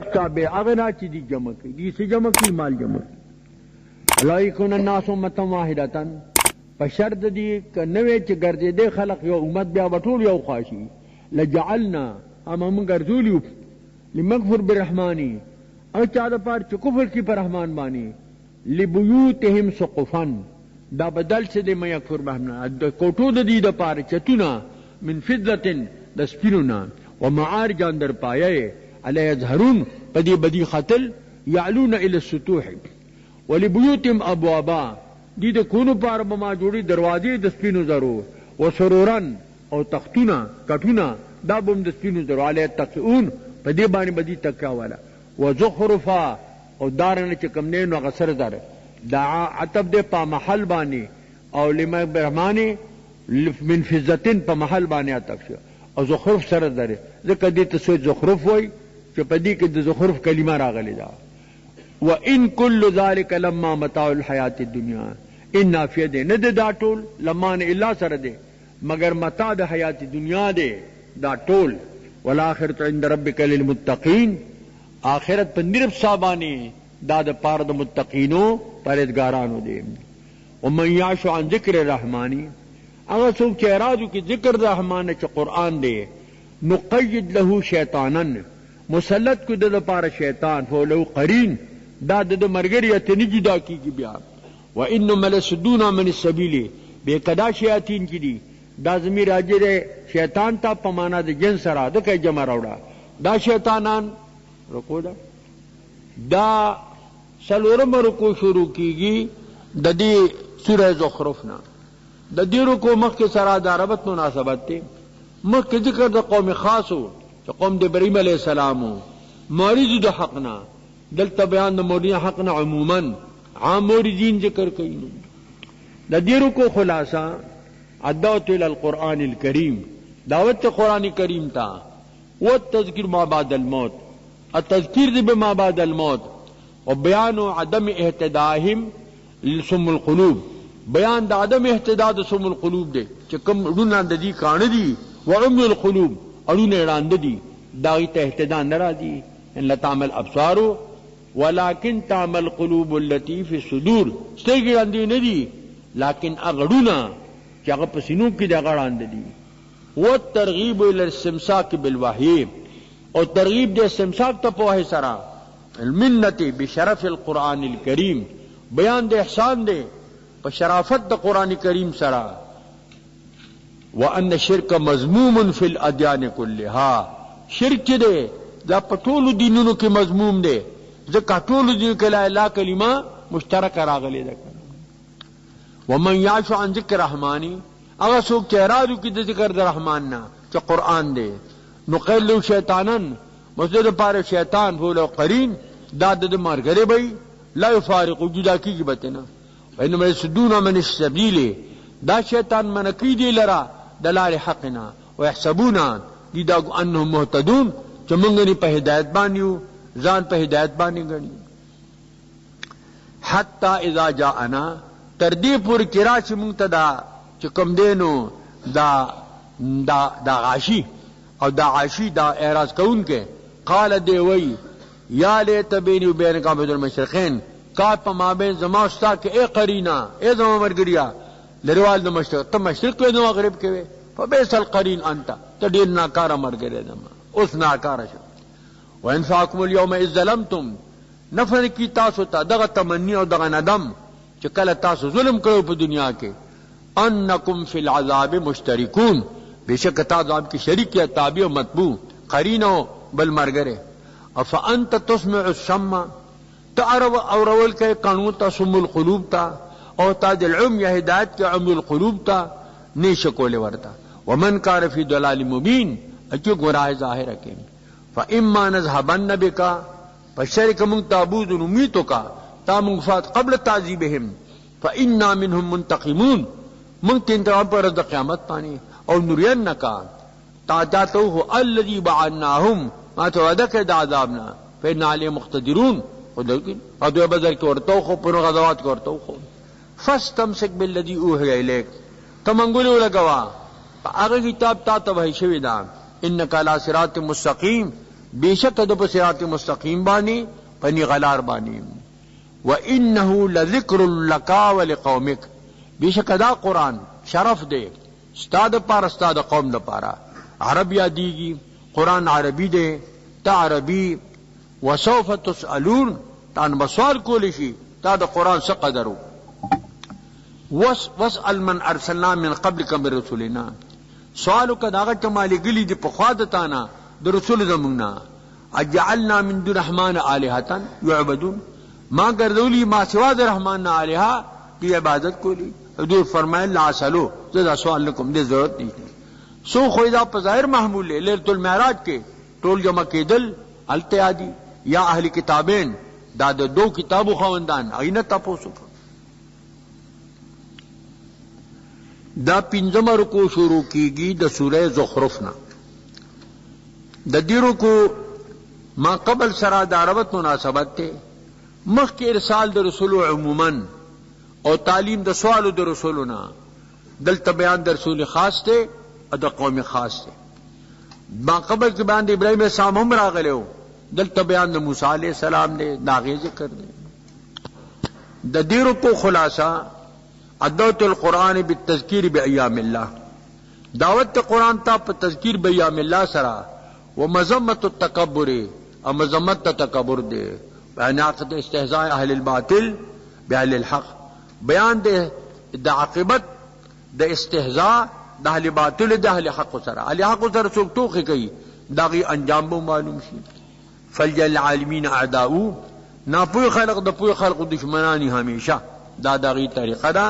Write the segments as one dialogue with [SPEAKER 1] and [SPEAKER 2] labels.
[SPEAKER 1] یکتا بے اغنا چی دی جمع کی دی سے جمع کی مال جمع کی لا یکون الناس امتا واحدتا پشرد دی کنوے چی گردے دے خلق یو امت بیا بطول یو خواشی لجعلنا اما من گرزولیو لمغفر برحمانی او چاہتا پار چی کفر کی پر رحمان بانی لبیوتهم سقفن دا بدل سے دے میں یکفر برحمانی کوٹو دا دی دا پار چتونا من فضلتن دا سپینونا ومعارج اندر پایے علی یظہرون پدی بدی خطل یعلون الى السطوح ولبیوتهم ابوابا دی دا کونو پار بما جوڑی دروازے دا سپینو زرو وسرورن او تختونا کٹونا دا بم دا سپینو زرو علی تقعون پدی بانی بدی تکا والا وزخرفا او دارن چکم نینو غسر در دا عطب دے پا محل بانی او لما برحمانی من فزتن پا محل بانی اتک شو او زخرف سر در ذکر دیتا سوی زخرف ہوئی چو پا دی که دا زخرف کلمہ راغلی دا وَإِن كُلُّ ذَلِكَ لَمَّا مَتَاعُ الْحَيَاةِ الدُّنْيَا ان نافیہ دے ند دا ٹول لما نے اللہ سر دے مگر متاع دا حیات دنیا دے دا ٹول والآخرت عند ربک للمتقین آخرت پندرب صابانی دا دا پار دا متقینو پرہیزگارانو دے ومن یعش عن ذکر الرحمانی اگر سوک چہرادو کی ذکر رحمان چا قرآن دے نقید له شیطانا مسلط کو دا پار شیطان فولو قرین دا دا مرگریت نجدا کی بیا وَإِنُّمَ لَسُدُّونَ مَنِ السَّبِيلِ بے قدا شیاطین کی دی دا زمیر آجر شیطان تا پمانا دا جن سرا دا کئی جمع روڑا دا شیطانان رکو دا سلورم رکو شروع کی گی دا دی سورہ زخرفنا دا دی رکو مخ کے سرا دا ربط مناسبت تے مخ کے ذکر دا قوم خاصو چا قوم دا ابراہیم علیہ السلامو موریدو دا حقنا دلتا بیان دا موریدین حقنا عموماً عام موردین ذکر کئی دا دیرو کو خلاصہ الدعوت الى القرآن الکریم دعوت قرآن کریم تا والتذکر ما بعد الموت التذکیر دی بما بعد الموت وبیان عدم اهتدائهم لسم القلوب بیان دا عدم اهتداء دا سم القلوب دے چکم رونان دا دی کان دی وعمی القلوب ارون ایران دا دی داغی تا اهتداء نرا دی ان لتعمل ابصارو ولیکن تعمل قلوب اللتی فی الصدور سترگی راندی ندی لیکن اغڑونا چی اغا پسینوں کی دا اغڑاند دی والترغیب الى السمساک بالوحی اور ترغیب دے سمساک تا پوہی سرا المنت بشرف القرآن الکریم بیان دے احسان دے پا شرافت دا قرآن کریم سرا وان شرک مضموم فی الادیان کلہا شرک دے دا پٹول دینونو کی مضموم دے ذکا طول دین کہ لا الہ کلمہ مشترک راغلی دا ومن یعش عن ذکر رحمانی اگر سوک چہرادو کی دا ذکر دا رحماننا چا قرآن دے نقیل لو شیطانن مسجد پار شیطان فولو قرین دا دا مارگرے بھئی لا یفارق جدا کی کی بتنا وانما یسدون من السبیل دا شیطان منکی دی لرا دلال حقنا ویحسبونا دی دا انہم محتدون چا منگنی پہ ہدایت بانیو زان پہ ہدایت بانی گنی حتی اذا جاءنا تردی پور کراچ منتدا چکم دینو دا غاشی اور دا عاشی دا اعراض کون کے قال دے وی یا لیت بینی و بین کا بید المشرقین کات پا مابین زمان استا کہ اے قرینا اے زمان مرگریا لروال دا مشرق تم مشرق کے دو مغرب کے وے فبیس القرین انتا تا دیر ناکارا مرگرے زمان اس ناکارا شو وانفعکم اليوم اذ ظلمتم نفر کی تاسو تا دغا تمنی اور دغا ندم چکل تاسو ظلم کرو پا دنیا کے انکم فی العذاب مشترکون بے شک عذاب کی شریک یا تابع و مطبوع قرین و بل مرگرے افانت تسمع الشم تعرو اورول کے قانون تا سم القلوب تا اور تاج العم یا ہدایت کے عم القلوب تا نیشکول ورتا ومن کار فی ضلال مبین اچو گراہ ظاہر رکھیں فَإِمَّا نَذْهَبَنَّ بِكَ فَشَرِكَ مُنْ تَعْبُودُ نُمِيتُكَ تا منغفات قبل تعذیبهم فَإِنَّا مِنْهُمْ مُنْتَقِمُونَ منگ تنتقام پر رد قیامت پانی اور نُرِيَنَّكَ تا جاتوه الَّذِي بَعَنَّاهُمْ ما توعدك دا عذابنا فإن عليه مقتدرون ادو بدر کے ورتو خو پر غزوات کے ورتو خو فاستمسك بالذي اوحي اليك تمنگولو لگوا اگر کتاب تا تبہی شوی دا انک علی صراط مستقیم بیشک د په صراط مستقیم باندې پنی غلار باندې. وانه لذکر لک ولقومک، بیشک دا قرآن شرف دے استاد پار استاد قوم د پارا. عرب یادیږي، قرآن عربی دے، تا عربی. وسوف تسألون، تان بسوال کولی شي تا د قرآن څه قدرو. واسأل من ارسلنا من قبلک من رسولنا، سوالو که داغه چمالی گلی دی پخوا د تانا د رسول زمونږ. اجعلنا من دون رحمان آلهة یعبدون، ما گردولی ما سوا د رحمان آلهه دی عبادت کولی. حضور فرمایل لا اسالو، زدا سوال نکم، دې ضرورت نشته. سو خو دا په ظاهر محمول له ليله المعراج کې ټول جمع کېدل التیادی یا اهل کتابین، دا د دو کتابو خوندان عینه تاسو. دا پنځم رکوع شروع کیږي د سوره زخرف نه. د دې رکوع ما قبل سره د عربت مناسبت ته مخکې ارسال د رسول عموما او تعلیم د سوالو د رسولنا، دلته بیان د رسول خاص ته او د قوم خاص ته. ما قبل کې بیان د ابراهیم علیه السلام هم راغلو، دلته بیان د موسی علیه السلام دی، داغه ذکر دی. د دې رکوع خلاصہ عدوت القرآن بالتذکیر بایام اللہ، دعوت قرآن تا په تذکیر بایام اللہ سرا. ومذمت التکبر، او مذمت تکبر دے، بیانات استهزاء اهل الباطل باهل الحق، بیان دے د عاقبت د استهزاء د اهل باطل د اهل حق سرا. اهل حق سرا څوک ټوخی کوي داغي انجام به معلوم شي. فلجل العالمین اعداؤ، ناپوی خلق د پوی خلق دشمنانی همیشه، دا داغي طریقه ده،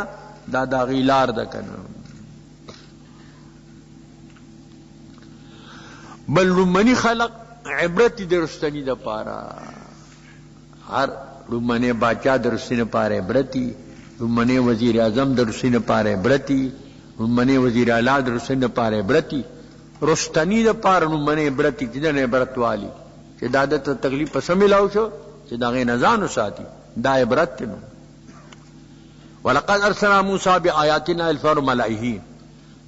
[SPEAKER 1] دا داغي لار ده کنه. بل رومنی خلق عبرت درستنی ده پارا، هر رومنی باچا درستنی پارا عبرتی، رومنی وزیر اعظم درستنی پارا عبرتی، رومنی وزیر اعلی درستنی پارا عبرتی. رستنی ده پارا رومنی عبرتی چې دنه عبرت والی چې دا د تکلیف پس ملاو شو چې داغه نزان ساتي، دا عبرت نو. ولقد ارسلنا موسی بآیاتنا الى فرعون ملائه،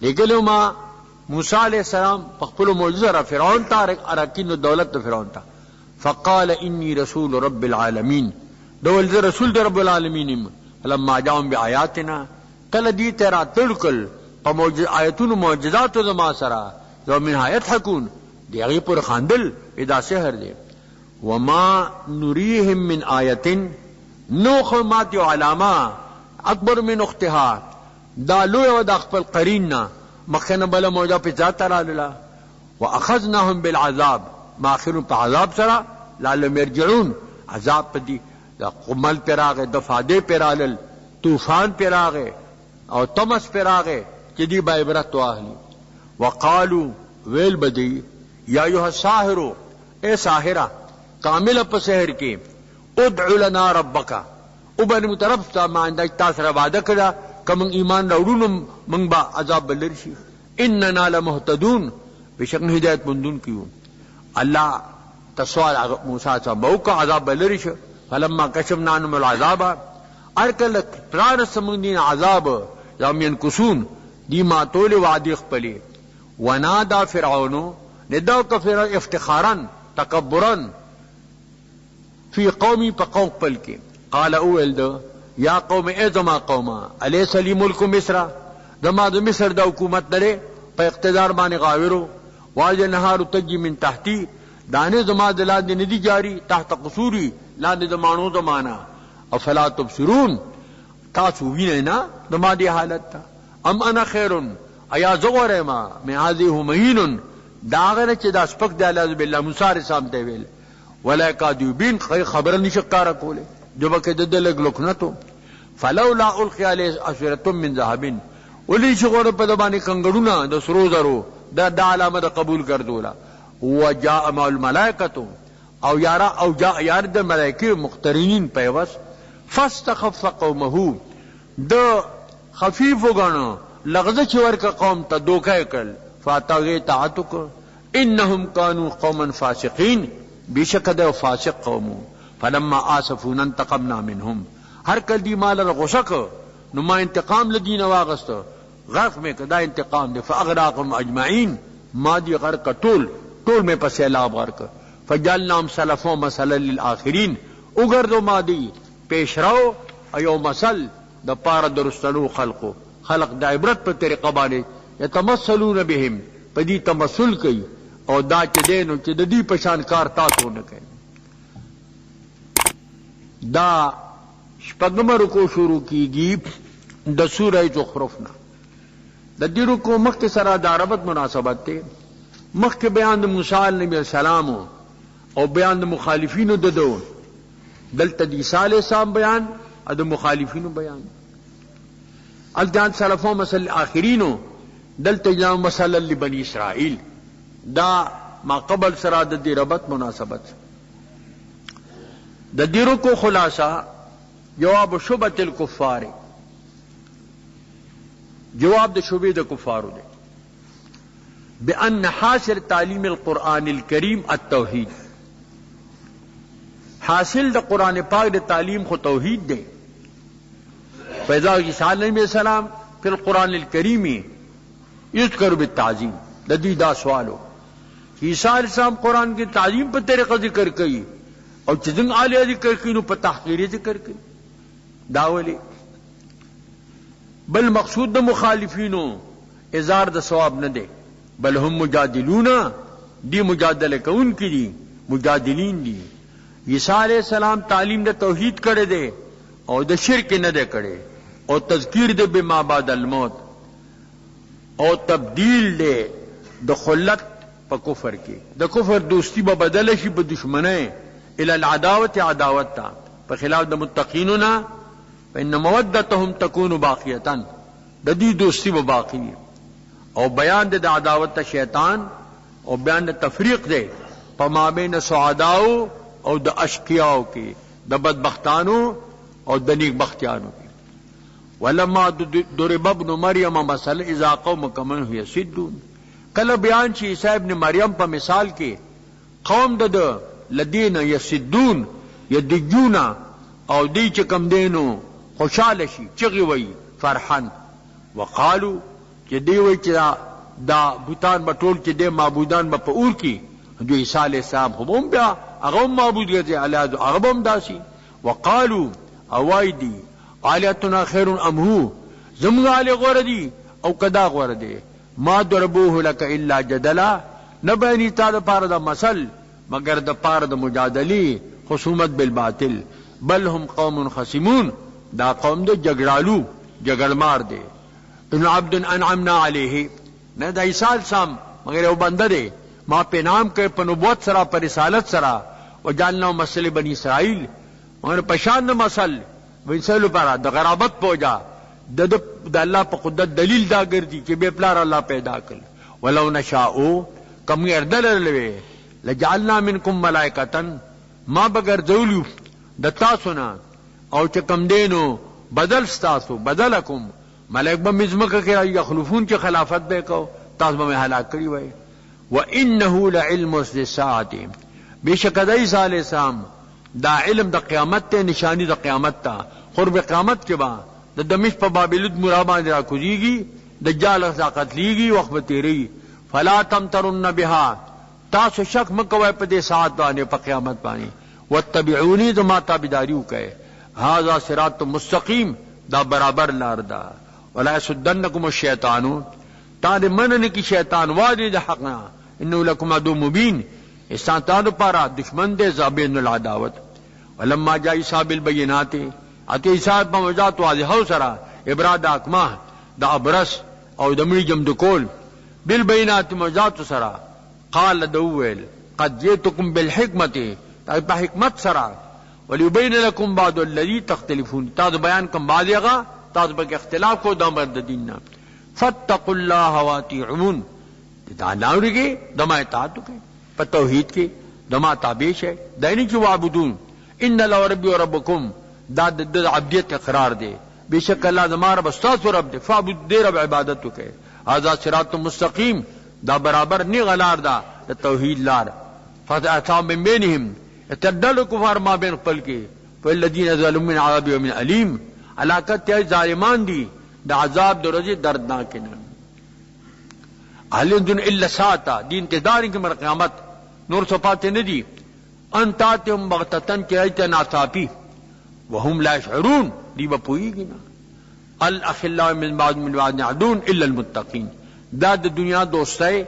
[SPEAKER 1] لګلو ما موسی علیہ السلام په خپل معجزه را فرعون ته اراکین دولت ته فرعون ته. فقال انی رسول رب العالمین، دول رسول د رب العالمین. لما جاءهم بآیاتنا، کله دې ترا تلکل په آیاتونو معجزات د ما سره، یو منها یضحکون، دی هغه پر خاندل ادا سحر دی. وما نریهم من آیه، نو خمات علامه اکبر من اختها، دا لوی و دا خپل قریننا مخنه بل موجه په ذات رالاله. واخذناهم بالعذاب، ما اخرون په عذاب سره لعلهم يرجعون، عذاب پدی دا قمل پراغه، دفاده پرالل، طوفان پراغه او تمس پراغه چې دی با عبرت واهلی. وقالو، ویل بدی یا ایها الساحر، اے ساحرہ کامل په سحر کې، ادع لنا ربک، او باندې مترف تا ما انداز تاسو را وعده کړه کوم ایمان راوړو موږ با عذاب بلر شي. اننا لمهتدون، بشک هدایت مندون کیو. الله تسوال موسی ته موقع عذاب بلر شي. فلما کشفنا عنهم العذاب، ارکل پران سمندین عذاب یوم ينکسون، دی ما تول وعده خپلی. ونادى فرعون، نداو کفر افتخارا تکبرا فی قومی پا قوم پل کے. قال اول دو یا قوم اے زما قوما، الیس لی ملک مصر، زما د مصر دا حکومت نرے پا اقتدار بانی غاورو. واجه نهار تجی من تحتی، دانے زما دلاد ندی جاری تحت قصوری، لاند زمانو زمانا. افلا تبصرون، تاسو وینینا زما دی حالت تا. ام انا خیرن، ایا زغور ما میں هذه مهین، داغنه چې دا سپک دی الله بالله موسی علیہ السلام ته ویل. ولا کاذبین، خبر نشکارا کوله جو بکې د دلګ لکنتو. فلولا القی علیه اسوره من ذهب، ولی شغور په دبانی کنګړونه د سرو زرو دا علامه د قبول ګرځولا. وجاء مع الملائکه، او یارا او جاء یار د ملائکه مقترنین پیوس. فاستخف قومه، د خفیف وګڼو لغزه چې ورکه قوم ته دوکه کړ. فاتغی تعتک انهم كانوا قوما فاسقین، بیشک د فاسق قومو. فلما آسفون انتقمنا منهم، ہر کل دی مال غشک نو ما انتقام لدین واغست، غرق میں کدا انتقام دے. فاغراقهم اجمعین، ما دی غرق طول میں پس سیلاب غرق. فجعلناهم سلفا مثلا للآخرین اگردو مادی پیشرو ایو مثل د پار درستنو خلقو خلق د عبرت په طریقه باندې یتمثلون بهم پدی تمثل کوي او دا چې دینو چې د دې پشان کار تاسو نه کوي. دا شپږم رکوع شروع کیږي د سورہ زخرف نه. د دې رکوع مخکې سره د عربت مناسبت ته مخکې بیان د موسی علیه السلام او بیان د مخالفینو ددو دلته د عیسی علیه السلام بیان او د مخالفینو بیان الجان سلفو مثل آخرینو دلته جام مثل لبنی اسرائیل دا ما قبل سره د دې ربط مناسبت. د دې رکوع خلاصہ جواب شبهة الکفار جواب د شبهه د کفارو دی بأن حاصل تعلیم القرآن الکریم التوحید حاصل د قرآن پاک د تعلیم خو توحید دی. فإذا عیسی علیہ السلام فی القرآن الکریم یذکر بالتعظیم د دې دا سوالو عیسی علیہ السلام قرآن کی تعظیم په طریقه ذکر کړي او چې څنګه عالیه ذکر کړي نو په تحقیر ذکر کړي دا ولی بل مقصود د مخالفینو اظهار د ثواب نه دی بل هم مجادلون دی مجادله کون کی دی مجادلین دی. عیسی علیہ السلام تعلیم د توحید کړي دی او د شرک نه دی کړي او تذکیر د بما بعد الموت او تبدیل دی د خلت په کفر کې د کفر دوستی به بدل شي په دشمنی الى العداوت عداوت تا په خلاف د متقینو نه فإن مودتهم تكون باقیه د دې دوستی به باقی او بیان د عداوت شیطان او بیان د تفریق دی په مابین سعداو او د اشقیاو کې د بدبختانو او د نیک بختیانو کې. ولما ضرب ابن مریم مثلا اذا قومك منه يصدون کله بیان شي عیسی ابن مریم په مثال کې قوم د لدین یصدون یدجون او دی چې کم دینو خوشاله شي چغي وي فرحان وقالو چې دی وي چې دا بوتان بټول چې د معبودان په اور کې جو عیسی علیہ السلام هم بیا هغه معبود ګرځي الہ هغه هم داسي وقالو اوایدی الہتنا خیر ام هو زمغه علی غور دی او کدا غور دی ما ضربوه لك الا جدلا نبني تعالی پار دا مثل مگر د پار د مجادلی خصومت بالباطل بل هم قوم خصمون دا قوم د جګړالو جګړمار دی. ابن عبد انعمنا علیه نه د عیسی سام مگر یو بنده دی ما په نام کې په نبوت سره په رسالت سره وجعلنا مثل بنی اسرائیل مگر پشان مثل وینسلو پر د غرابت پوجا د الله په قدرت دلیل دا ګرځي چې به پلار الله پیدا کړ ولو نشاء کم اردل لوي لجعلنا منکم ملائکه ما بغیر ذولو د تاسو نه او چې کم دینو بدل تاسو بدلکم ملائک به مزمکه کې یخلفون چې خلافت به کو تاسو به هلاک کړی وای. وانه لعلم الساعه بشک د عیسی علیہ السلام دا علم د قیامت ته نشانی د قیامت ته قرب قیامت کې با د دمشق په بابلود مرابان را کوزیږي دجال طاقت لیږي وخت به تیری فلا تمترن بها تاسو شک مکوای په دې ساعت باندې په قیامت باندې واتبعونی ذما تابعداري وکای هاذا صراط مستقیم دا برابر لار دا ولا يسدنكم الشیطان تا دې مننه کی شیطان وادي د حق نه انه لكم عدو مبین استانتانو پارا دشمن دے زابین العداوت. ولما جاء عیسی بالبینات اتی عیسی په موجات واضح سرا ابراد اکما دا ابرس او دمړي جمدکول بالبینات موجات سرا قال دوول قد جئتكم بالحکمت په حکمت سرا وليبين لكم بعض الذي تختلفون تاسو بیان کوم بعضیغه تاسو به اختلاف کو د امر د دین نه فاتقوا الله واطيعون دا ناوړي دما اطاعت کوي په توحید کې دما تابع شه دیني چې وعبدون ان الله ربي وربكم دا د عبدیت اقرار دی بشک الله زما رب استاد رب دی فعبد دی رب عبادت کوي هذا صراط مستقیم دا برابر نی غلار دا د توحید لار فتح من بینهم اتدل کفار ما بین خپل کې فالذین ظلموا من عذاب یوم الیم علاقت ته ظالمان دي د عذاب د ورځې دردناک نه اهل دن الا ساعه دین انتظار کې مر قیامت نور صفات نه دي ان تاتهم بغتتن کہ ایتا ناصافی وهم لا يشعرون دی با پوئیگی نا الاخلاء من بعض من بعض عدون الا المتقین دا د دنیا دوستای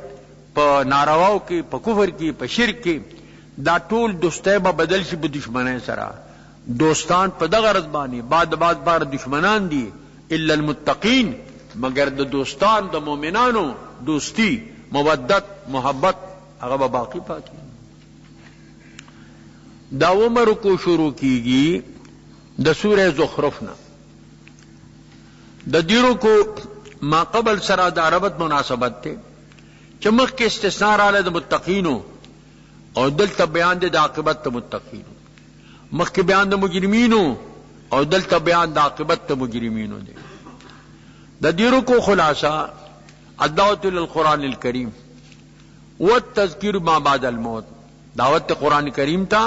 [SPEAKER 1] پا نارواو کی پا کفر کی پا شرک کی دا ټول دوستای با بدل شي په دشمنای سره دوستان په دغه غرض باندې بعد بار دشمنان دي الا المتقین مگر د دوستان د مؤمنانو دوستی مودت محبت هغه باقی پاتې دا عمر کو شروع کیږي د سورہ زخرف نه د دیرو کو ما قبل سره د عربت مناسبت ته چمخ کې استثناء رااله د متقینو او دلته بیان د عاقبت ته متقینو مخکې بیان د مجرمینو او دلته بیان د عاقبت ته مجرمینو دی د دیرو کو خلاصہ الدعوت للقرآن الکریم والتذکیر ما بعد الموت دعوت قرآن کریم تا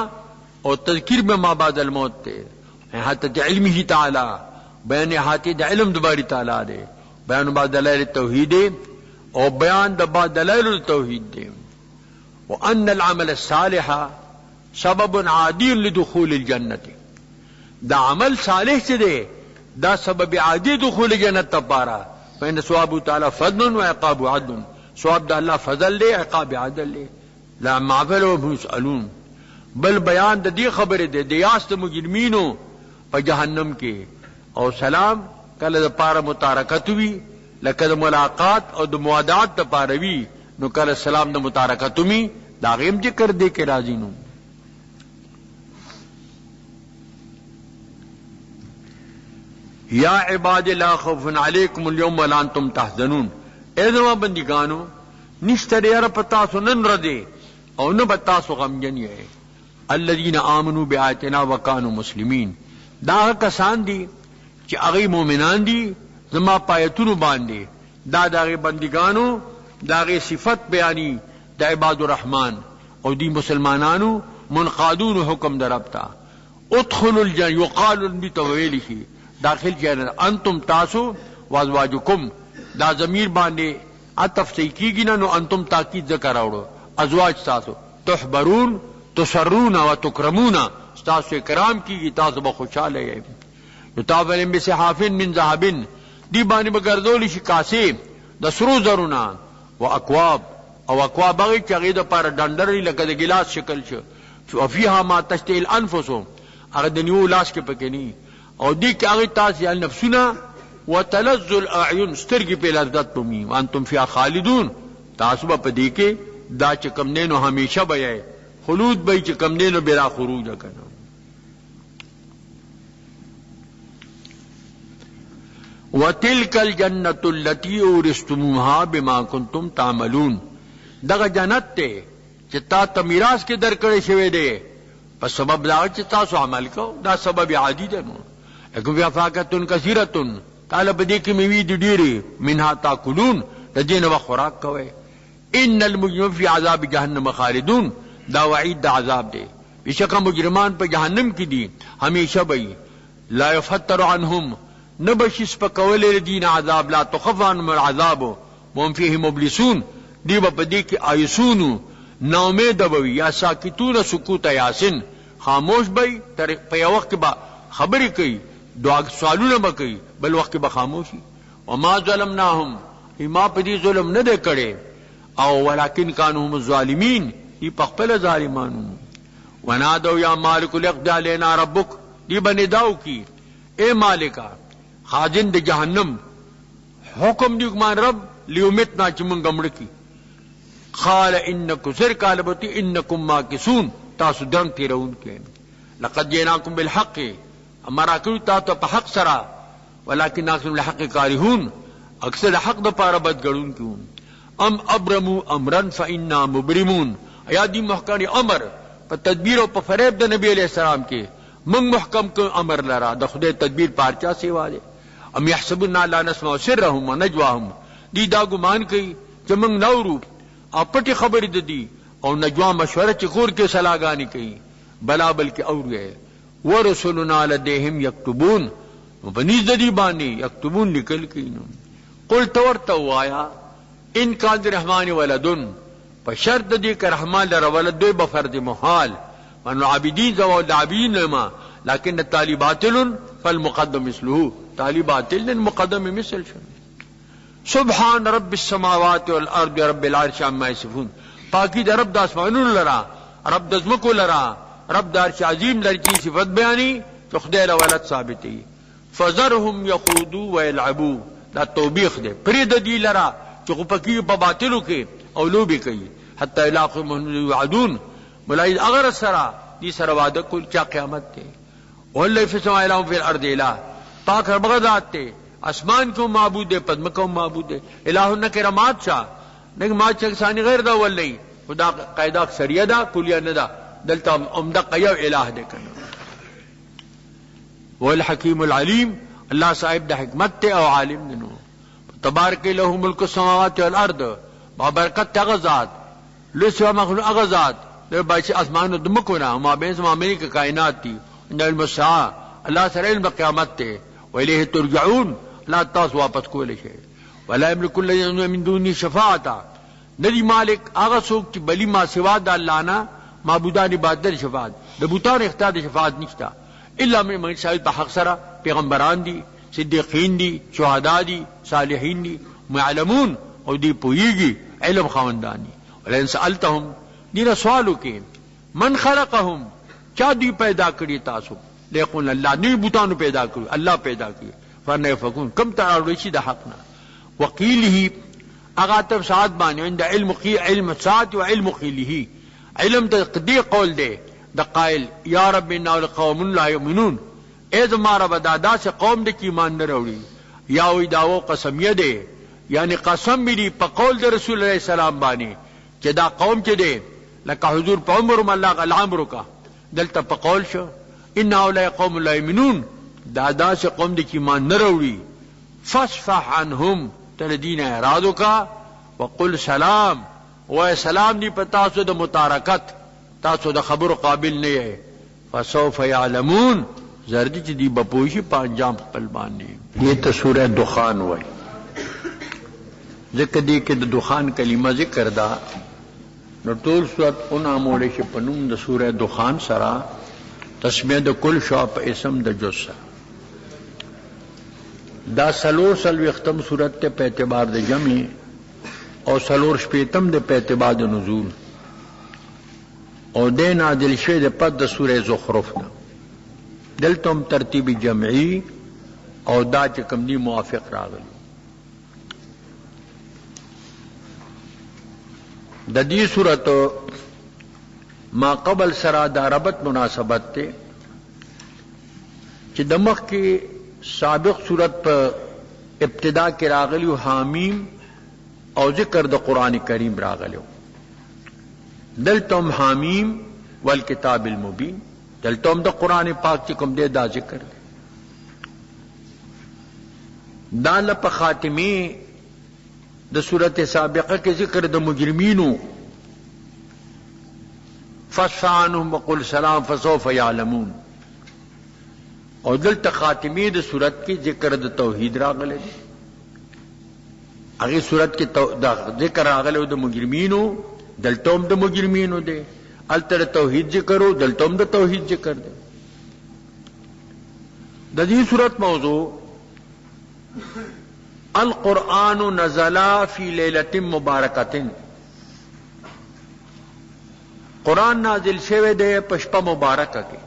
[SPEAKER 1] اور تذکیر میں ما بعد الموت تے احاطت علمہ تعالی بیان احاطت علم دباری تعالی دے بیان بعد دلائل التوحید اور بیان بعد دلائل التوحید دے وان العمل الصالح سبب عادی لدخول الجنت دا عمل صالح سے دے دا سبب عادی دخول جنت تپارا فإن ثواب تعالی فضل و عقاب عدل ثواب دا اللہ فضل دے عقاب عدل دے لا معفل و مسئلون بل بیان دا دی خبر دے دیاست مجرمینو پا جہنم کے او سلام کل دا پارا متارکت ہوئی لکہ دا ملاقات او دا موادات دا پاروی نو کل سلام دا متارکت ہوئی دا غیم ذکر دے کے راضی نو یا عباد لا خوف علیکم اليوم ولا انتم تحزنون اے زما بندگانو نشتر یار پتاسو نن ردے او نہ بتاسو غمجن ہے الذین آمنوا بآیاتنا وکانوا مسلمین دا کسان دی چې هغه مومنان دي زما پایتونو باندې دا دغه بندگانو دغه صفت بیانی د عباد الرحمن او دی مسلمانانو منقادون حکم دربتا ادخلوا الجنة یقال بتویله داخل جنت انتم تاسو وازواجکم دا ضمیر باندې عطف کی نو انتم تاکید ذکر اورو ازواج تاسو تحبرون تسرون و تکرمون تاسو کرام کی تاسو به خوشاله یې یتابلم بصحاف من ذهب دی باندې بغردول شي کاسه د سرو زرونا و اکواب او اکواب هغه چې هغه د پر ډنډر لکه د ګلاس شکل شو فيها ما تشتهي الانفس هغه د نیو لاس کې پکې ني او دی که آغی تاسی النفسونا وتلذ الاعین سترگی پی لذت بمی وانتم فی خالدون تاسو با پا دیکے دا چکم نینو ہمیشہ بیائے خلود بی چکم نینو بلا خروج کنا وتلک الجنت اللتی اورستموها بما کنتم تعملون دغه جنت تے چتا تمیراس کے در کڑے شوے دے پس سبب دا چتا سو عمل کو دا سبب عادی دے نو اکم فی افاقتن کثیرتن تعالی بدی کی میوی دی ڈیری منها تاکلون دین و خوراک کوئے ان المجرمین فی عذاب جہنم خالدون دا وعید دا عذاب دے بشکا مجرمان پہ جہنم کی دی ہمیشہ بئی لا یفتر عنہم نبشس پا قول دین عذاب لا تخف عنہم العذاب وهم فیہ مبلسون دی با بدی کی آیسون نامید بوی یا ساکتون سکوت یاسن خاموش بئی پہ وقت با خبری کئی دعا سوالونه بکئی بل وقت بخاموشی وما ظلمناهم ما پدی ظلم نه دے کړي او ولکن كانوا هم الظالمین ای پخپل ظالمانو ونادوا یا مالک الاقض علينا ربک دی بنداو کی اے مالکا خازن د جہنم حکم دی مان رب لیومتنا چمن گمړ کی قال انکم سر کالبتی انکم ماکسون تاسو دن تیرون کې لقد جئناکم بالحق امرا کړو تاسو په حق سره ولکن اکثر الحق کارهون اکثر حق د پاره بد ګړون کیو ام ابرموا امرا فانا مبرمون یا دی محکم امر په تدبیر او په فریب د نبی علیہ السلام کې من محکم کو امر لرا د خدای تدبیر پارچا سیوا دے ام يحسبون لا نسمع سرهم ونجواهم دی دا ګمان کوي چې موږ نورو اپټي خبرې د دی او نجوا مشوره چې کور کې صلاحګانی کوي بلا بلکې اوري ورسلنا لديهم يكتبون وبنيز ددی بانی یکتبون نکل کینو قل تورتا وایا ان کان الرحمن ولدن فشرط دی کہ رحمان لرا ولد دوی بفرد محال من عابدین زوا العابدین لما لكن التالي باطل فالمقدم مثله تالي باطل المقدم مثل شو سبحان رب السماوات والارض رب العرش عما يصفون پاکی دا رب دا اسمانون لرا رب دا زمکو لرا رب دا عرش عظیم لرکی صفت بیانی تو خدای ولد ثابتی فذرهم يخوضوا ويلعبوا دا توبیخ دے پرید دی لرا چو پکی پا باطلو کے اولو بھی کئی حتی علاقی محمد وعدون ملائی اگر سرا دی سر وعدہ کل کیا قیامت تے واللہ فی السماء الہ فی الارض الہ پاک رب غذات تے اسمان کو معبود ہے پدم کو معبود ہے الہ نکر مات شاہ لیکن مات شاہ ثانی غیر دا واللہ خدا قیدہ اکثریہ دا کلیہ ندا دلتا عمدہ قیو الہ دے کرنا والحکیم العلیم اللہ صاحب دا حکمت تے او عالم دنو تبارک لہو ملک السماوات والارض بابرکت اغزاد لسوا مخلوق اغزاد لے باعث اسمان دمکونا ما بین سمامنی کا کائنات تی ان علم الساعة اللہ سر علم قیامت تے وإلیہ ترجعون لا تاس واپس کولے شے ولا یملک الذین من دونی شفاعتا ندی مالک آغا سوک چی بلی ما سوا دا اللہ نا معبودان عبادت شفاعت دبوتان اختیار شفاعت نشتا الا من شاہد پا حق سرا پیغمبران دی صدیقین دی شہداء دی صالحین دی معلمون او دی پوئیگی علم خواندان دی ولئن سألتهم دینا سوالو کے من خلقهم کیا دی پیدا کری تاسو لیکن اللہ نی بوتانو پیدا کری اللہ پیدا کری فرنے فکون کم ترار رشی دا حقنا وقیلی اغاتب سعاد بانی عند علم سعاد و علم قیلی علم دا قدی قول دے دا قائل یا رب انہو لقوم لا یؤمنون اے زمارا بدادا سے قوم دے کی ایمان نہ روڑی یا وی داو قسمیہ دے یعنی قسم بھی دی پا قول دے رسول علیہ السلام بانی کہ دا قوم چے دے لکا حضور پا عمرم اللہ کا العمر کا دلتا پا قول شو انہو لا قوم لا یؤمنون دادا سے قوم دے کی ایمان نہ روڑی فاصفح عنہم تلدین اعراضو کا وقل سلام و سلام دی پا تاسو دا متارکت تاسو دا خبر قابل نہیں ہے فسوف یعلمون زردی چی دی بپوشی پا انجام خپل باندے یہ تو سورہ دخان ہوئی ذکر دی کہ دخان کلمہ ذکر دا نو طول صورت انا موڑے شی پنوم دا سورہ دخان سرا تسمیہ دا کل شاپ اسم دا جز سرا دا سلور سلوی اختم صورت تے پہ اعتبار دا جمعی اور سلور شپیتم دے پہ اعتبار دا نزول اور دے نازل شوی دے پد دا سورہ زخرف دا دلتم ترتیب جمعی اور دا چکم دی موافق راغلی دا دی صورت ما قبل سرا دا ربط مناسبت تے چی دمخ کی سابق صورت پر ابتدا کے راغلیو حامیم اور ذکر دا قرآن کریم راغلیو دلتم حامیم والکتاب المبین دلتم دا قرآن پاک چکم دے دا ذکر دے دا لپ خاتمی دا صورت سابقہ کے ذکر دا مجرمینو فاصفح عنہم وقل سلام فسوف یعلمون اور دلت خاتمی دا صورت کی ذکر دا توحید راغلے دے اگی صورت کی ذکر راغلے دا مجرمینو دلتم دا مجرمینو دے التر توحید ذکرو دلتم دا توحید ذکر دے دا دی صورت موضوع القرآن نزلا فی لیلت مبارکت قرآن نازل شوے دے پشپا مبارکہ کے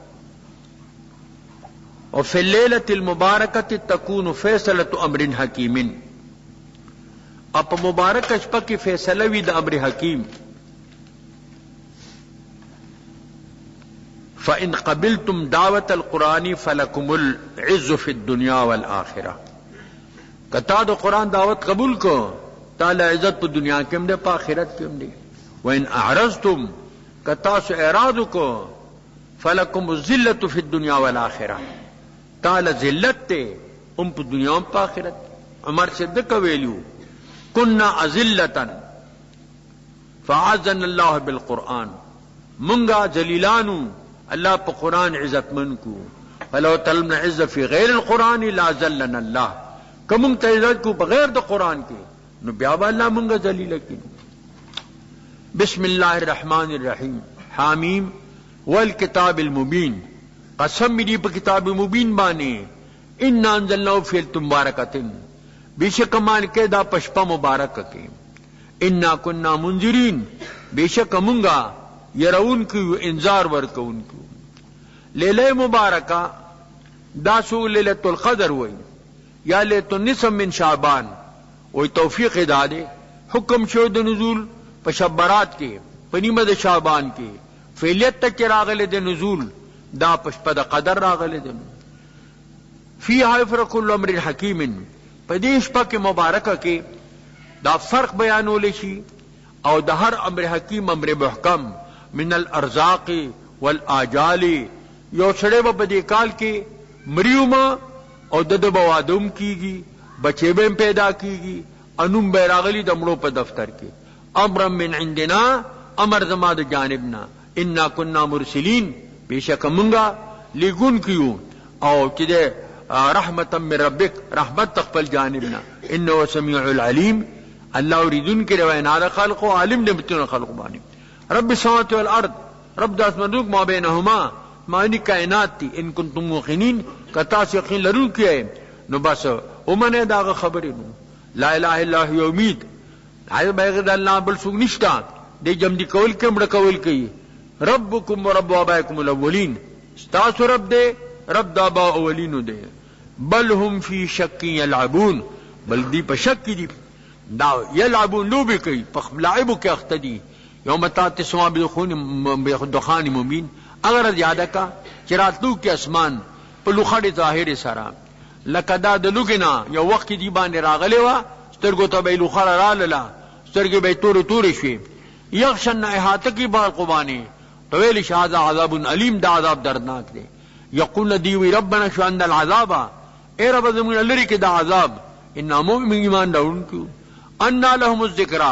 [SPEAKER 1] اور فی اللیلت المبارکت تکون فیصلت امر حکیم اپ مبارک اشپا کی فیصلہ وی دا امر حکیم فَإِنْ قَبِلْتُمْ دَعْوَةَ الْقُرْآنِ فَلَكُمُ الْعِزُّ فِي الدُّنْيَا وَالْآخِرَةِ کتا دو قرآن دعوت قبول کو تعالی عزت پا دنیا کم دے پا آخرت کم دے وَإِنْ أَعْرَضْتُمْ کتا سو اعراض کو فَلَكُمُ الذِّلَّةُ فِي الدُّنْيَا وَالْآخِرَةِ تعالی ذلت تے ام پا دنیا ام پا آخرت عمر صدق ویلیو کننا ازلتن فعزن اللہ بالقرآن منگا جلیلانو اللہ پا قرآن عزت من کو فلو طلبنا عزت فی غیر القرآن لا ذلنا اللہ کمنگ تا عزت کو بغیر دا قرآن کے نو بیابا اللہ منگا ذلیل کی بسم اللہ الرحمن الرحیم حامیم والکتاب المبین قسم دی په کتاب مبین باندې ان انزلناه فی مبارکۃ بیشک مان کې دا پشپا مبارک کې انا کنا منذرین بیشک مونږه يرون کیو انذار ورکون کیو لیلہ مبارکہ دا سو لیلۃ القدر وای یا لیلۃ النصف من شعبان وای توفیق داده حکم شو د نزول په شب برات کې په نیمه د شعبان کې فعلیت تک راغله د نزول دا په د قدر راغله د فیها یفرق کل امر حکیم په دې شپه کې مبارکه کې دا فرق بیانول شي او د هر امر حکیم امر محکم من الارزاق والاجال یو سړی په دې کال کې مریوما او د بوادم کیږي بچے به پیدا کیږي انم بیراغلی دمړو په دفتر کې امر من عندنا امر زما د جانبنا انا كنا مرسلین بیشک مونږه لګون کیو او چې رحمتا من ربک رحمت تقبل جانبنا انه سمیع العلیم الله یریدون کې روایت خلق او عالم دې بتون خلق باندې رب السماوات والارض رب د اسمانونو ما بینهما معنی کائنات تی ان کنتم موقنین کتا سے یقین لرون کیے نو بس ومنه دا خبرې نو لا اله الا هو امید عايز بغیر الله بل سوق نشتا دې جمع دي کول کې مړ کول کوي ربکم ورب ابائکم الاولین استاسو رب دې رب دا با اولینو دې بل هم فی شک یلعبون بل دی په شک دي دا یلعبون لوبي کوي په لعبو کې اختدي یوم تاسوا بدخان مبین اگر زیاده کا چراتلو کې اسمان په لوخړې ظاهر سره لکه دا د لوګنا یو وخت دی باندې راغلی و سترګو ته به لوخړه رااله سترګې به تور تور شي یخشن احاطه کی بال قبانی طویل شهاده عذاب علیم دا عذاب دردناک دی یقول دی وی ربنا شو عند العذاب اے رب زمون لری کې دا عذاب ان مؤمن ایمان راونکو ان لهم الذکر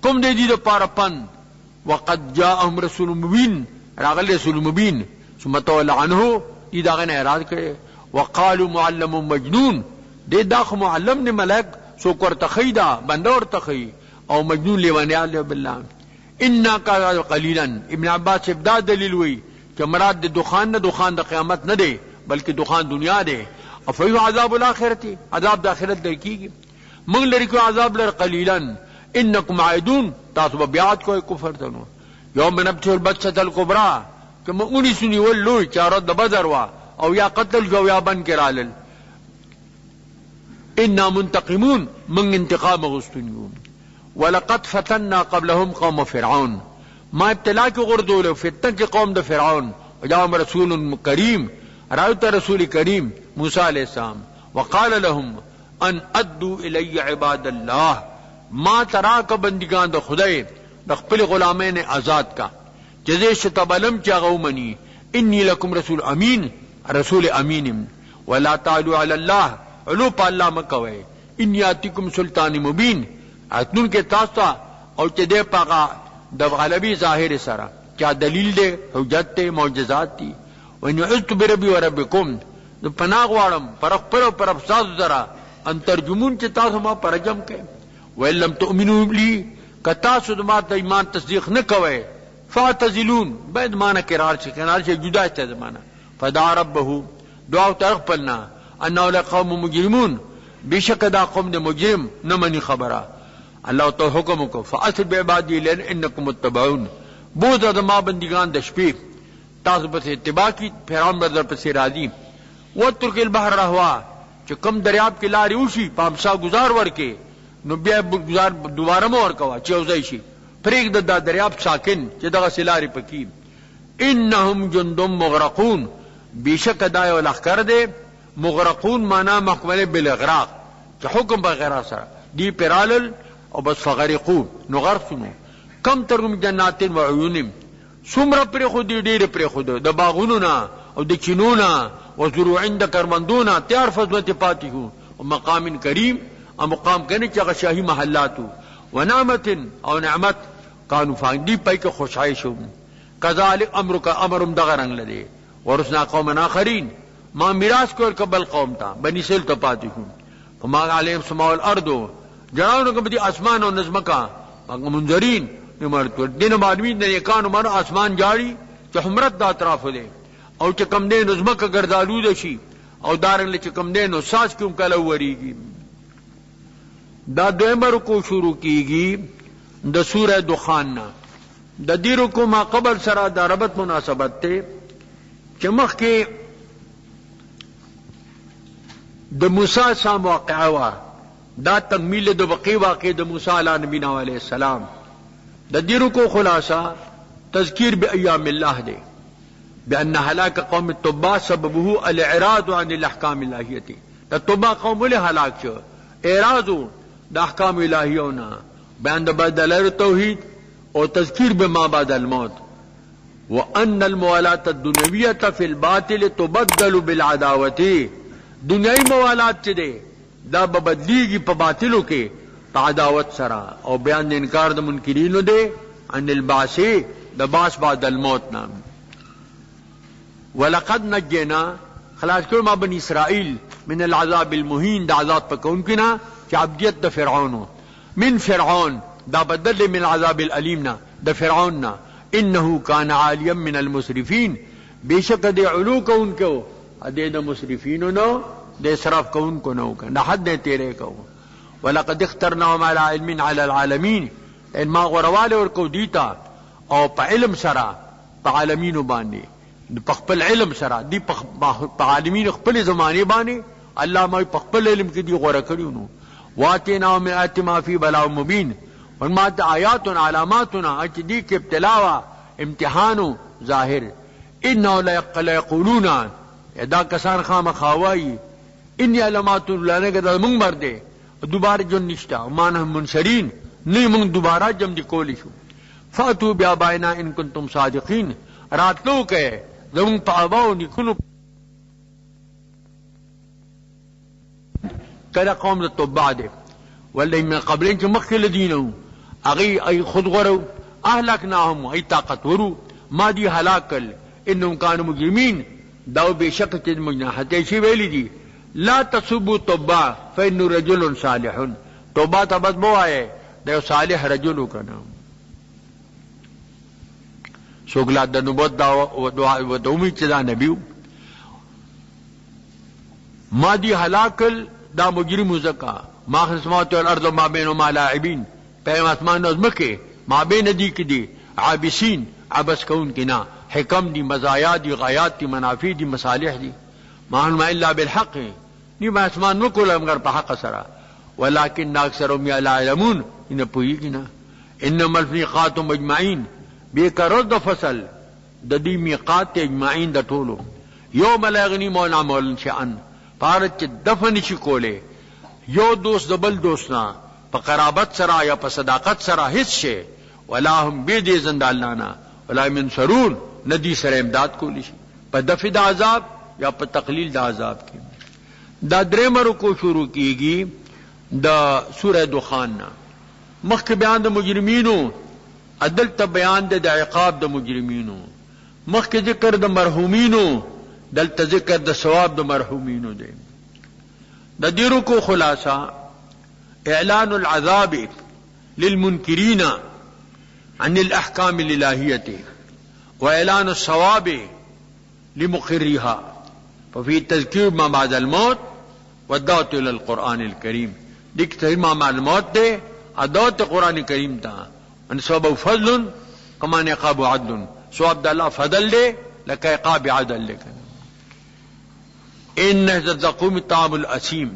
[SPEAKER 1] کوم دې دې لپاره پن وقد جاءهم رسول مبین راغل رسول مبین ثم تولى عنه اذا غنى اعراض کړي وقالوا معلم مجنون دې داخ معلم نه ملک سو کور تخیدا بندور تخی او مجنون لیوانه بالله انا قليلا ابن عباس ابدا دلیل وی کہ مراد د دخان نه دخان د قیامت نه دی بلکې دخان دنیا دی او فیو عذاب الاخرته عذاب د اخرت درکیږي موږ لري کو عذاب لر قليلا انکم عائدون تاسو بیات کوئی کفر تنو یوم نبتل البتة الكبرى کما اونی سنی ولوی چارت د بدر وا او یا قتل جو یا بن کرالل انا منتقمون من انتقام غستنیون ولقد فتنا قبلهم قوم فرعون ما ابتلا کی غردول فتن کی قوم د فرعون وجاءهم رسول کریم رایت رسول کریم موسی علیہ السلام وقال لهم ان ادوا الی عباد الله ما تراک بندگان د خدای د خپل غلامین آزاد کا جزے شتبلم چاغو منی انی لکم رسول امین رسول امین ولا تعلوا علی الله علو پا اللہ مکوئے انی آتیکم سلطان مبین اتنون کے تاستا او چه دے پاقا د غلبی ظاہر سرا کیا دلیل دے حجت تے معجزات تی وانی عزت بربی و ربکم دو پناغ وارم پرخ پر و پر افساس ذرا ان ترجمون چه تاسو ما پرجم کے وَإِن لَمْ تُؤْمِنُوا لِي کتاسو دمات ایمان تصدیق نکوئے فَاعْتَزِلُونَ بید مانا کرار سے جدا ہے زمانہ فَدَعَا رَبَّهُ دعاو ترخ پلنا انہو لقوم مجرمون بیشک دا قوم دے مجرم نمانی خبرہ اللہ تو حکم کو فَأَسْرِ بِعِبَادِي لَيْلًا إِنَّكُمْ مُتَّبَعُونَ بوز ادما بندگان دشپی تاسو پس اتباع کی پیران بردر پس راضی وَاتْرُكِ الْبَحْرَ رَهْوَا چه کم دریاب کی لاری اوشی پامسا گزار ورکے نو بیا گزار دوباره مو ورکوا چوزای شي پریک د دریاب ساکن چې دغه سلاری پکی انهم جندم مغرقون بیشک دای ول اخر دے مغرقون معنا محکمه بالاغراق چې حکم بغیر سره دی پرالل او بس فغرقو نو غرقنو کم ترم جنات و عیون سمر پر خود ډیر پر خود د باغونو نا او د چینونا و زروع عند کرمندونا تیار فضلت پاتیو او مقام کریم او مقام کنے چاگا شاہی محلاتو و نعمت او نعمت کانو فاندی پای که خوشحائی شو کذالک امرکا امرم دغرنگ لدے ورسنا قوم آخرین ما میراث کو قبل قوم تا بنی سیل تو پاتی ہوں فما علیہم سماع الارضو جنانو کبھی آسمان و نظمکا منظرین نمارتو دین معلومین نے کانو مارو آسمان جاری چې حمرت د اطراف دی او چې کم دی نو ځمکه ګردالوده شي او دارنګ چې کم دی نو ساس کوم کله وریږي. دا دویمه رکوع شروع کیږي د سوره دخان نه. د دې رکوع ما قبل سره د ربط مناسبت ته چې مخکې د موسی سام واقعه وا دا تکمیل د بقی واقع د موسی علی نبینا علیہ السلام. د دې رکوع خلاصہ تذکیر بایام الله دی بأن هلاك قوم التبع سببه الاعراض عن الاحکام الہیتی. د تبع قوم له هلاک شو اعراض د احکام الہیونا بیان د بدل توحید او تذکیر بما بعد الموت. وان الموالات الدنیویہ فی الباطل تبدل بالعداوة. دنیای موالات چه دی دا بدلیږي په باطلو کې په عداوت سره او بیان د انکار د منکرینو دی عن البعث د باس بعد الموت نام. ولقد نجینا خلاص کړو ما بنی اسرائیل من العذاب المهین دا عذاب پکونکنا چې عبدیت د فرعون من فرعون دا بدل من العذاب الالیم نا د فرعون نا. انه کان عالیا من المسرفین بیشک د علو کونکو ادے د مسرفینو نو د اسراف کونکو نو کنه حد نه تیرے کو. ولقد اخترناهم على علم على العالمین ان ما غرواله ورکو دیتا او په علم سره په عالمین باندې په خپل علم سره دی په عالمین خپل زمانه باندې الله ما په خپل علم کې دی غوړه کړیو نو. واتینا من آیات ما فی بلاء مبین ورما آیاتنا علاماتنا اچ دی کې ابتلا امتحان ظاهر. انه لا یقولون ادا کسان خامخاوی انی علامات الله نه کده مونږ مرده دوباره جون نشتا مانه منشرین نه مونږ دوباره جمع دی کولی شو. فاتو بیاباینا ان کنتم صادقین راتلو کې زمون په اباو نکونو کله قوم د تبع دي ولې من قبلین چې مخکې لدینو اغي ای خود غرو اهلکناهم ای طاقت ورو ما دی هلاکل انهم كانوا مجرمین داو بشک چې مجنحته شی ویلی دي لا تسبوا تبع فإن رجل صالح. توبه تبد مو آئے د صالح رجل کنا شغلات د نبوت دعا و دومی چې دا نبیو ما دی هلاکل دا مجرم زکا ما خسمات والارض ما بینهما لاعبین پیم اسمان نظمکه ما بین دی کی دی عابسین عبس کون کنا حکم دی مزایات دی غایات دی منافع دی مصالح دی ما هم الا بالحق نی ما اسمان نکول مگر په حق سره ولكن اکثرهم لا يعلمون ان پویږي انما الفریقات مجمعین بیکرو د فصل د دې میقات اجمعین د ټولو یوم لا یغنی مولا مول شان پارچ دفن شي کوله یو دوست دبل دوستنا په قرابت سره یا په صداقت سره هیڅ شي ولا هم بيد زند الله نا ولا من سرون ندی سره امداد کولی شي په دفع د عذاب یا په تقلیل د عذاب کې. دا درېم رکوع شروع کیږي د سوره دخان نا. مخک بیان د مجرمینو عدل ته بیان د عقاب د مجرمینو مخک ذکر د مرحومینو دلته ذکر د ثواب د مرحومینو دی. د دې رکوع خلاصہ اعلان العذاب للمنکرین عن الاحکام الالهیه واعلان الثواب لمقرها ففي تذکیر ما بعد الموت والدعوة الى القرآن الكريم. دیکھ تذکیر ما بعد الموت دے دعوت قرآن کریم تا ان ثواب فضل کما عقاب عدل ثواب د الله فضل دے لك عقاب عدل لك. ان الزقوم طعام الاسیم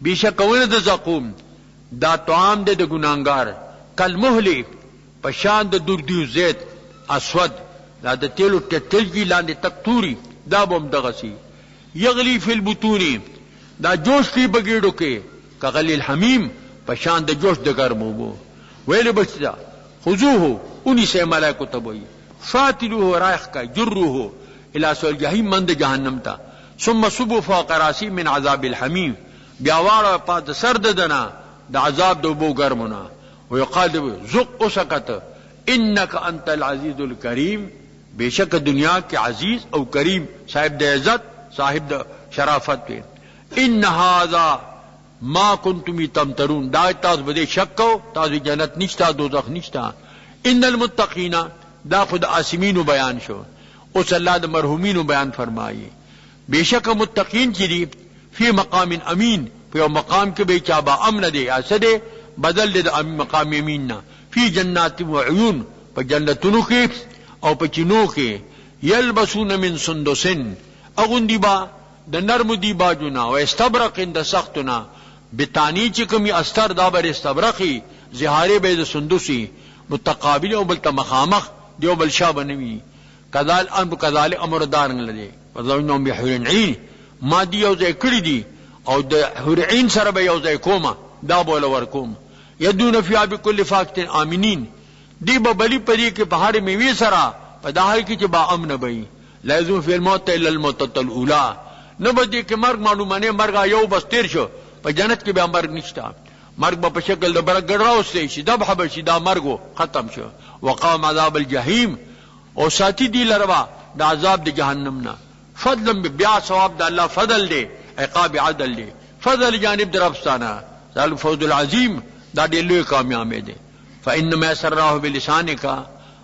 [SPEAKER 1] بیشک ولد زقوم دا طعام دے د گناہگار کالمهل پشان د دردیو زیت اسود دا د تیلو تلجی لاندې تکتوری دا بم دغسی یغلی فی البطون دا جوش کی بگیڑو کے کغلی الحمیم پشان د جوش د گرمو بو ویل بچدا خذوه انہی سے ملائکو تبوئی فاتلوه رائخ کا جروه الى سول جہیم مند جہنم تا ثم صبوا فوق راسی من عذاب الحمیم بیاوارا پاد سرد دنا دا عذاب دو بو گرمنا ویقال زق اسکت انک انت العزیز الکریم بیشک دنیا کے عزیز او کریم صاحب د عزت صاحب د شرافت پہ. ان هذا ما کنتم تمترون دا تاسو بده شک کو تاسو جنت نشتا دوزخ نشتا. ان المتقین دا خود آسمین بیان شو اس اللہ دا مرحومین بیان فرمائی بے شک متقین کی دی فی مقام امین پہ مقام کے بے چابا امن دے اسدے بدل دے دا مقام امین نا فی جنات و عیون پہ جنتنو کے او پہ چنو کے یلبسون من سندسن اغن دیبا دا نرم دیبا جنا و استبرقن دا سختنا بتانی چکمی استر دابر استبرقی زہارے بے دا سندسی متقابل او بلتا مخامخ دیو بلشا بنوی کذال امر دارنگ لدے وضعنهم بحور عین ما دی یوزے کری دی او دا حور عین سر بے یوزے کوما دا بولا ورکوم یدون فی آبی کل فاکت آمینین دی با بلی پری کے پہاڑ میوی سرا پداہر کی چبا امن بئی لیزون فی الموت الا الموتت الاولا نبا دی کہ مرگ معلومانے مرگا یو بس تیر شو پا جنت کے بیا مرگ نشتا مرگ با پا شکل دا برگ گڑراو سے شی دا بحبشی دا مرگو ختم شو وقام عذاب الجحیم او ساتھی دی لروا دا عذاب دی جہنمنا فضل بیا ثواب دا اللہ فضل دے عقاب عدل دے فضل جانب در افستانا ذالک فوز العظیم دا دی لوی کامیابی دے فإنما يسرناه بلسانک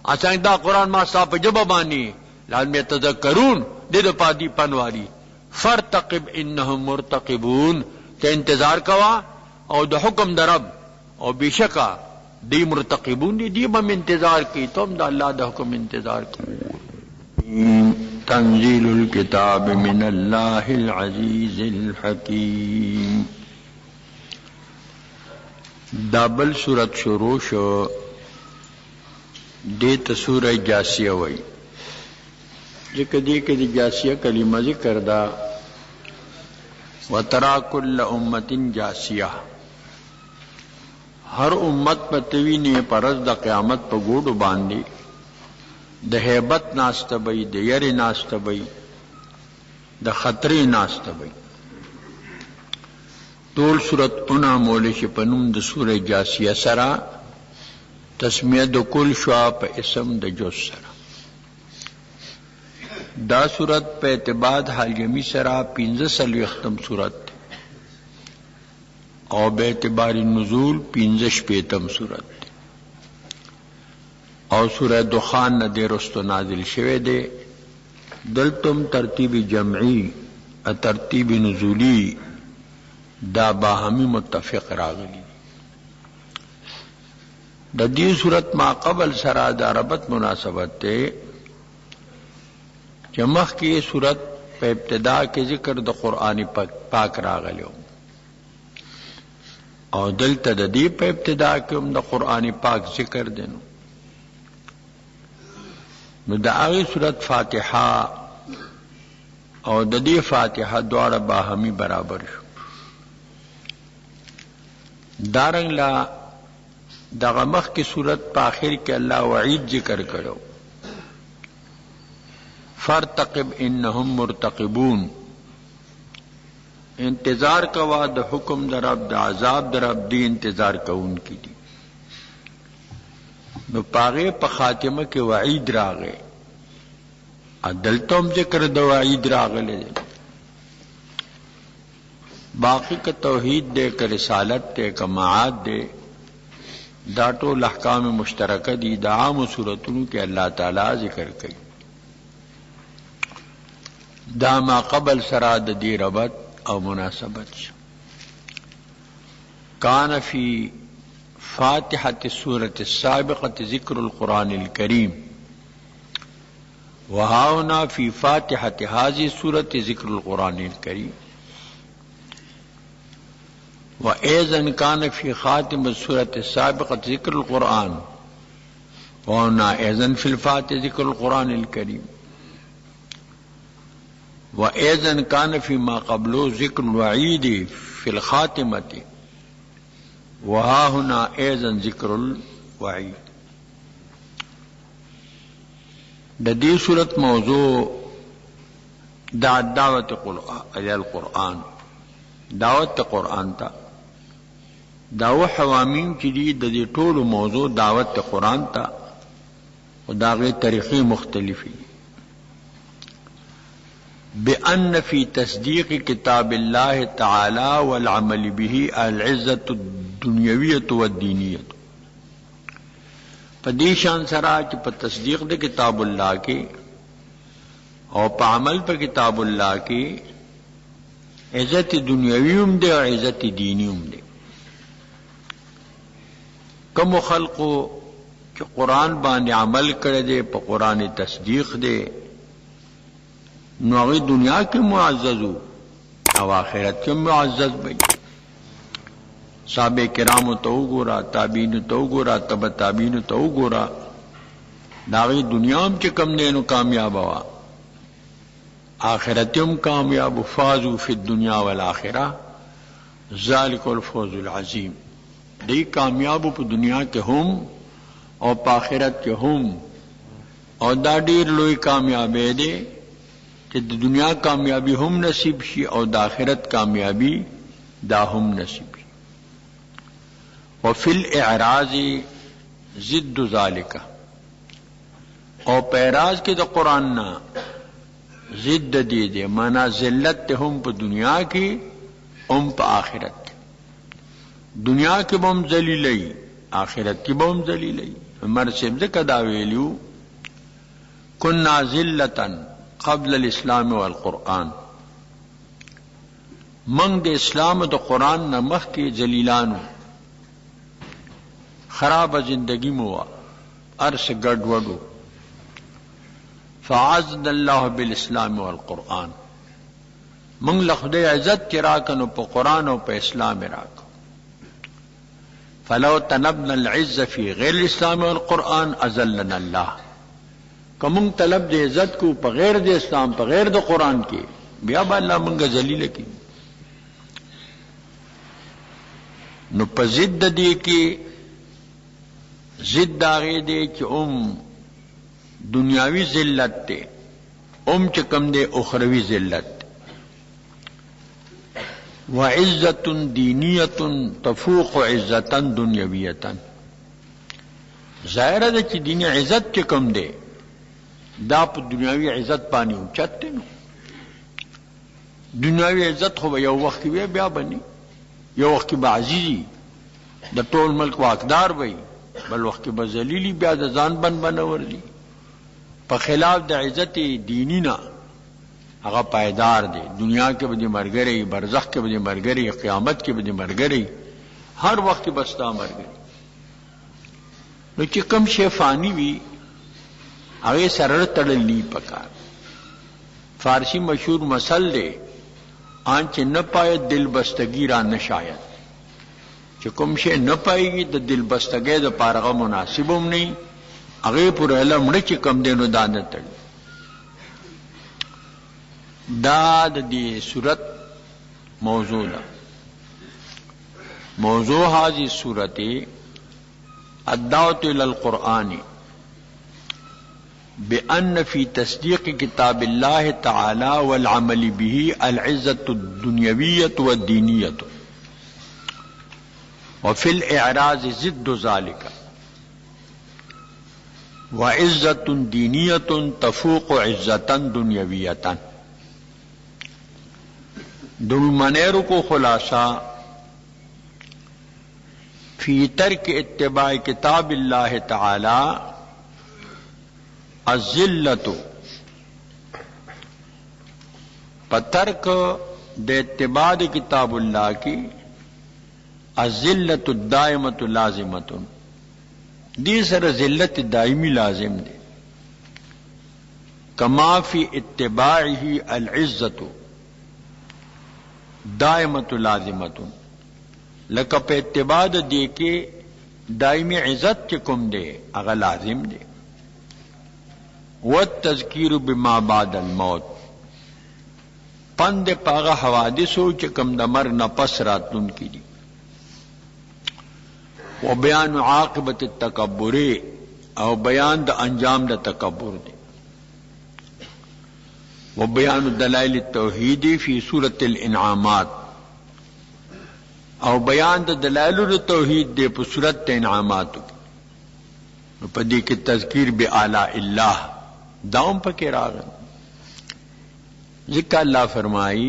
[SPEAKER 1] اسان دا قرآن ما صاحب جبابانی لازم تذکرون دے دو پادی پنواری فرتقب انہم مرتقبون تے انتظار کوا او دا حکم دا رب او بیشکا دی مرتقبون دی بم انتظار کی تم دا اللہ دا حکم انتظار کی تنزیل الکتاب من اللہ العزیز الحکیم دابل سورت شروع شو دیت سورہ جاسیہ وئی ذکر دی کہ دی جاسیہ کلمہ ذکر دا وَتَرَا كُلَّ أُمَّةٍ جَاسِيَةٍ ہر امت پتوی نے پرز دا قیامت پا گوڑو باندی دا حیبت ناستا بئی دا یر ناستا بئی دا خطری ناستا بئی طول صورت انا مولش پنون دا سورہ جاسیہ سرا تسمیہ دا کل شوا پا اسم دا جوز سرا دا صورت پہ اعتباد حالیمی سرا 15 اختم صورت اور بے اعتبار نزول 15 پیتم صورت اور سورہ دخان نہ دے رست نازل شوے دے دلتم ترتیب جمعی ترتیب نزولی دا باہمی متفق راغلی دا دی صورت ما قبل سرا دا ربط مناسبت تے جمخ کی صورت پہ ابتدا کے ذکر دا قرآن پاک راغلیو اور دل تددی پہ ابتدا کے دا قرآن پاک ذکر دینو نو دا آغی صورت فاتحہ اور ددی فاتحہ دوار باہمی برابر شو دارنگ لا دا غمخ کی صورت پا آخر کے اللہ وعید ذکر کرو فرتقب انہم مرتقبون انتظار کوا دا حکم دا رب دا عذاب دا رب دی انتظار کون کی دی نو پاغے پا خاتمہ کے وعید راغے عدلتم ذکر دا وعید راغے لے باقی کا توحید دے کا رسالت دے کا معاد دے داٹو الاحکام مشترکہ دی دا عام صورتوں کے اللہ تعالی ذکر کئی دا ما قبل سراد دی ربط او مناسبت کان فی فاتحة السورة السابقة ذکر القرآن الكریم وہاؤنا فی فاتحة هذه السورة ذکر القرآن الكریم وأيضا كان في خاتم السورة السابقة ذكر القرآن وهنا أيضا في الفاتحة ذكر القرآن الكريم وأيضا كان فيما قبله ذكر الوعيد في الخاتمة وها هنا أيضا ذكر الوعيد. دي سورة موضوع دعوة القرآن دعوت قرآن تا دعوة حوامیم چی دی دی طول موضوع دعوت قرآن تا و داغی طریقی مختلفی بأن في تصديق كتاب الله تعالى والعمل به العزة الدنيوية والدينية فدیشان سرا چی پا تصدیق دے کتاب اللہ کے او په عمل په کتاب الله کې عزت دنیاوی هم دی او عزت دینی هم دی. کوم خلقو چې قرآن باندې عمل کړی دی، په قرآن تصدیق دی، نو هغوی دنیا کې معزز او آخرت کې معزز وي. صحابه کرامو ته وګوره، تابعینو ته وګوره، تبع تابعینو ته وګوره، د هغوی دنیا هم چې کوم دی نو کامیابه وه، آخرت هم کامیاب. فازوا فی الدنیا والآخرہ ذالک الفوز العظیم. دی کامیاب په دنیا کې هم او په آخرت کې هم، او دا ډیر لوی کامیابی دی چې د دنیا کامیابی هم نصیب شي او د آخرت کامیابی دا هم نصیب شي. وفي الاعراض ضد ذالک، او په اعراض کې د قرآن نه ضد دی دی، مانا ذلت هم په دنیا کې هم په آخرت کې. دنیا کې به هم ذلیلئی، آخرت کې به هم ذلیلئی. عمر صاحب ځکه دا ویلیو کنا ذلتا قبل الاسلام والقرآن، منگ د اسلام د قرآن نه مخکې ذلیلانو، خراب زندگی مو ارس ګډ وډو. فعزنا الله بالاسلام والقرآن، منگ لخدای عزت کی راکنو پا قرآن و پا اسلام راکو. فلو تنبنا العز فی غیر الاسلام والقرآن ازلنا اللہ، کہ منگ طلب دے عزت کو پا غیر دے اسلام پا غیر دے قرآن کی، بیا با اللہ منگا ذلیل کی. نو پا ضد دے کی ضد آگے دے کہ دنیاوی ذلت تے چکم دے اخروی ذلت. وعزت دینیت تفوق عزتا دنیاویتا، ظاہر ہے کہ دینی عزت چکم دے دا پا دنیاوی عزت پانی اوچت تے نو. دنیاوی عزت خو یو وقت کی بیا بنی، یو وقت کی با عزیزی دا طول ملک واقدار بئی، بل وقت کی با ذلیلی بیا دا زان بنور دی. په خلاف د عزت دینی نه هغه پایدار دی. دنیا کې به دې مرګري، برزخ کې به دې مرګري، قیامت کې به دې مرګري، هر وخت بستا مرګري. نو چې کوم شی فانی وي هغه سره تړلی پکار. فارسی مشهور مثل دی، آنچ نه پای دل بستگی را نشاید. چې کوم شی نه پایږي د دل بستګۍ د پارغه مناسب هم نه، هغه پر علم نه چې کم دینو دانه تړي. دا د دې صورت موضوع ده. موضوع هذه صورت الدعوة الى القرآن بأن في تصديق كتاب الله تعالى والعمل به العزة الدنيوية والدينية، وفي الإعراض ضد ذلك وعزة دينية تفوق عزة دنيوية. دلمنیر کو خلاصہ فی ترک اتباع کتاب اللہ تعالی الذلت، پترک دے اتباع کتاب اللہ کی الذلت الدائمۃ لازمۃ، دی سر ذلت دائمی لازم دے. کما فی اتباعہ العزت دائمۃ لازمۃ، لکہ پہ اتباع دے کے دائمی عزت چکم دے اغا لازم دے. والتذکیر بما بعد الموت، پند پاغا حوادثو چکم دا مر نپس راتن کی دی. وبیان عاقبت التکبر، او بیان دا انجام دا تکبر دے. وبیان دلائل التوحید فی سورة الانعامات، او بیان دا دلائل التوحید دے پا سورة انعامات. پا دی کی تذکیر بی آلاء اللہ داؤں پا کے راغن. ذکر اللہ فرمائی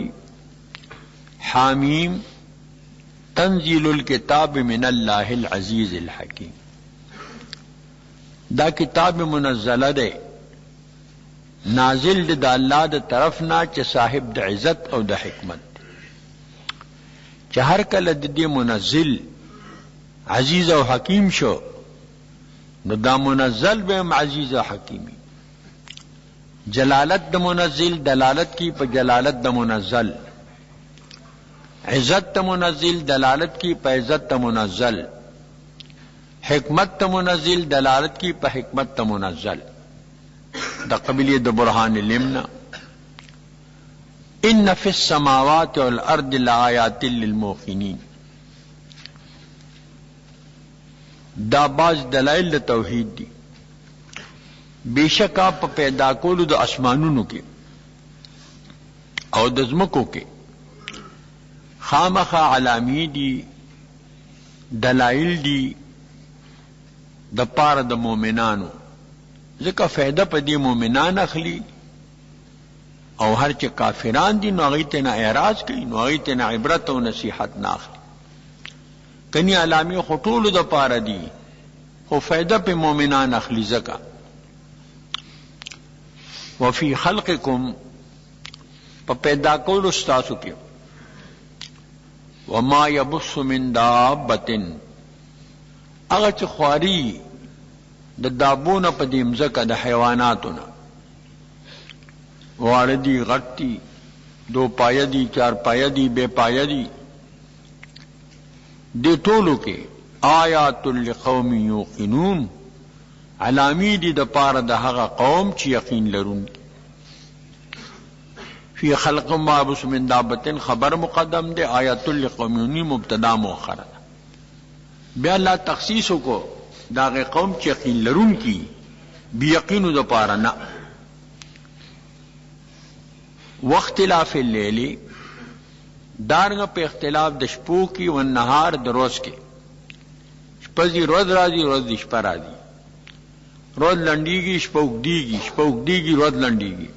[SPEAKER 1] حامیم تنزیل الکتاب من اللہ العزیز الحکیم، دا کتاب منزلہ دے نازل د الله د طرف نه چې صاحب د عزت او د حکمت چې هر کله د دې منزل عزیز او حکیم شو نو دا منزل به عزیز او حکیمی جلالت د منزل دلالت کی په جلالت د منزل عزت د منزل دلالت کی په عزت د منزل حکمت د منزل دلالت کی په حکمت د منزل د قبیله د برهان لمنا ان فی السماوات والارض لآیات للموقنین دا باز دلائل د توحید دی بیشکا په پیدا کولو د اسمانونو کې او د ځمکو کې خامخا علامی دی دلائل دی د پاره د مؤمنانو ځکه فائدہ په دې مؤمنان اخلي او هر چې کافران دي نو هغه ته نه اعراض کوي نو هغه ته نه عبرت او نصیحت نه اخلي کني علامی خطول د پاره دي خو فائدہ په مؤمنان اخلي ځکه وفي خلقکم په پیدا کولو ستاسو کې وما يبث من دابة هغه چې خواري د دابونه په دې مځکه د حیواناتونه واړه دي غټ دي دو پایه دي چار پایه دي بے پایه دي دې ټولو کې آیات لقوم یوقنون علامی دی د پاره د هغه قوم چې یقین لرونکي فی خلق ما یبث من دابة خبر مقدم دے آیات لقوم یوقنون مبتدا مؤخر بیا الله تخصیص کو داغه قوم چې یقین لرونکي بی یقینو د پاره نه واختلاف الليل دارنګ په اختلاف د شپو کې او نهار د روز کې شپږی روز راځي روز د شپه راځي روز لنډیږي شپه وګدیږي شپه وګدیږي روز لنډیږي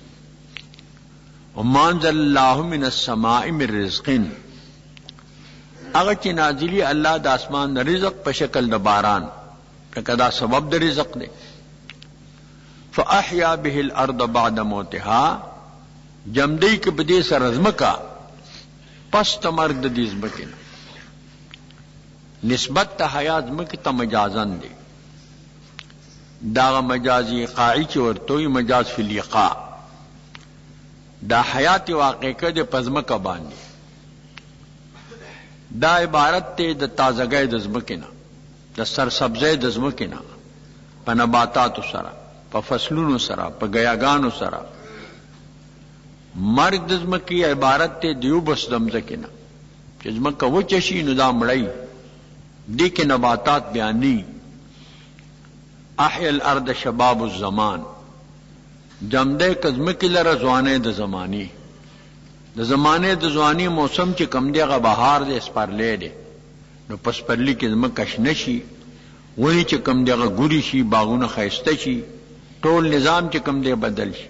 [SPEAKER 1] ومانزل الله من السماء من رزق هغه چې نازلی الله د اسمان د رزق په شکل د باران کدا سبب د رزق دی فاحیا به الارض بعد موتها جمدی کې بدې سره زمکا پس تمرګ د دې زمکې نسبت ته حیات زمکې ته مجازن دی دا مجازی قاعی چې ورته مجاز فی اللقاء دا حیات واقع کده پزمکه باندې دا عبارت ته د تازګۍ د زمکې نه د سرسبزۍ د زمکې نه په نباتاتو سره په فصلونو سره په غیاګانو سره مرګ د زمکې عبارت ته دیو بس د زمکې نه چې زمکه وچ شي نو دا مړی دې کې نباتات بیانې احیا الارض شباب الزمان جمده کزمکی لره ځوانه د زمانی د زمانه د ځواني موسم چې کم دیغه بهار د سپرلې دی نو پسپرلی کې زمکه شنه شي ونی چې کم دیغه ګوري شي باغونه خیسته شي ټول نظام چې کم دی بدل شي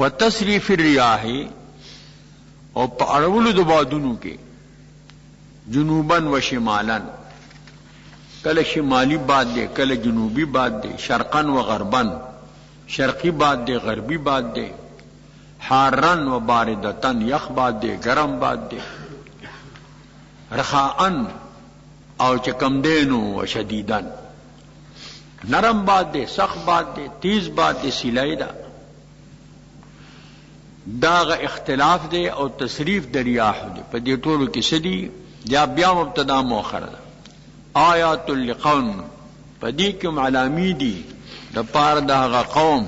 [SPEAKER 1] وتصریف الرياح او په اړولو د بادونو کې جنوبا و شمالا کله شمالی باد دی کله جنوبی باد دی شرقا و غربا شرقی باد دی غربی باد دی حارن و باردتن یخ باد دی گرم باد دی رخاءن او چکم دینو و شدیدن نرم باد دی سخت باد دی تیز باد دی سیلائی دا داغ اختلاف دی او تصریف د ریاح دی په دې ټولو کې سدي یا بیا مبتدا مؤخر ده آیات لقوم په دې کې علامی دي د پاره دغه قوم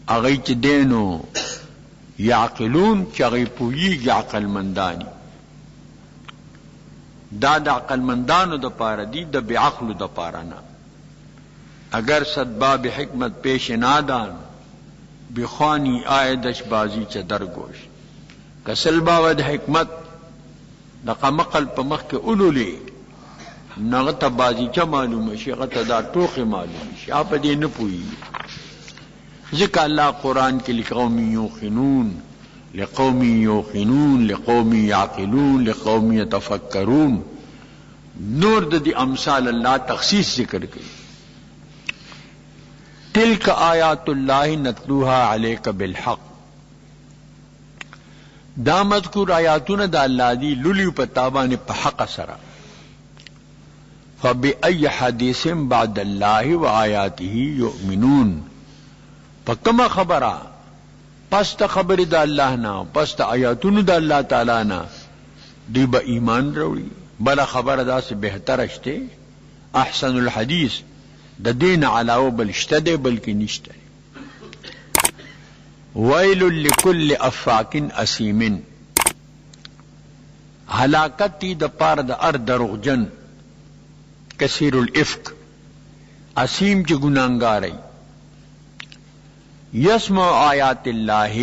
[SPEAKER 1] هغه چې دینو یعقلون چې هغه پوهیږي عقل مندانی دا د عقل مندانو د پاره دي د بعقل د پاره نه اگر صدباب حکمت پیش نادان بخوانی آیدش بازی چه درگوش کسل باود حکمت دقا مقل پا مخ کے اولولی نغتا بازی چه معلوم شی غتا دا ٹوق معلوم شی آپ دی نپوئی ذکر اللہ قرآن کے لقوم یوقنون لقوم یوقنون لقوم یعقلون لقوم یتفکرون نور د دی امثال اللہ تخصیص ذکر کی تلک آیات اللہ نتلوها علیک بالحق، دا مذکور آیاتون دا اللہ دی للیو پتابان پا حق سرا. فبأي حدیث بعد اللہ و آیاته یؤمنون، فکما خبرہ پس تا خبر دا اللہ نا پس تا آیاتون دا اللہ تعالی نا دی با ایمان روڑی. بلا خبر دا سے بہتر اشتے احسن الحدیث دا دین علاوہ بلشتہ دے بلکی نشتہ. ویل لکل افاک اسیم، ہلاکت تی دا پار دا ار دروغجن کثیر الافک اسیم چی گناہگاری. یسمع آیات اللہ،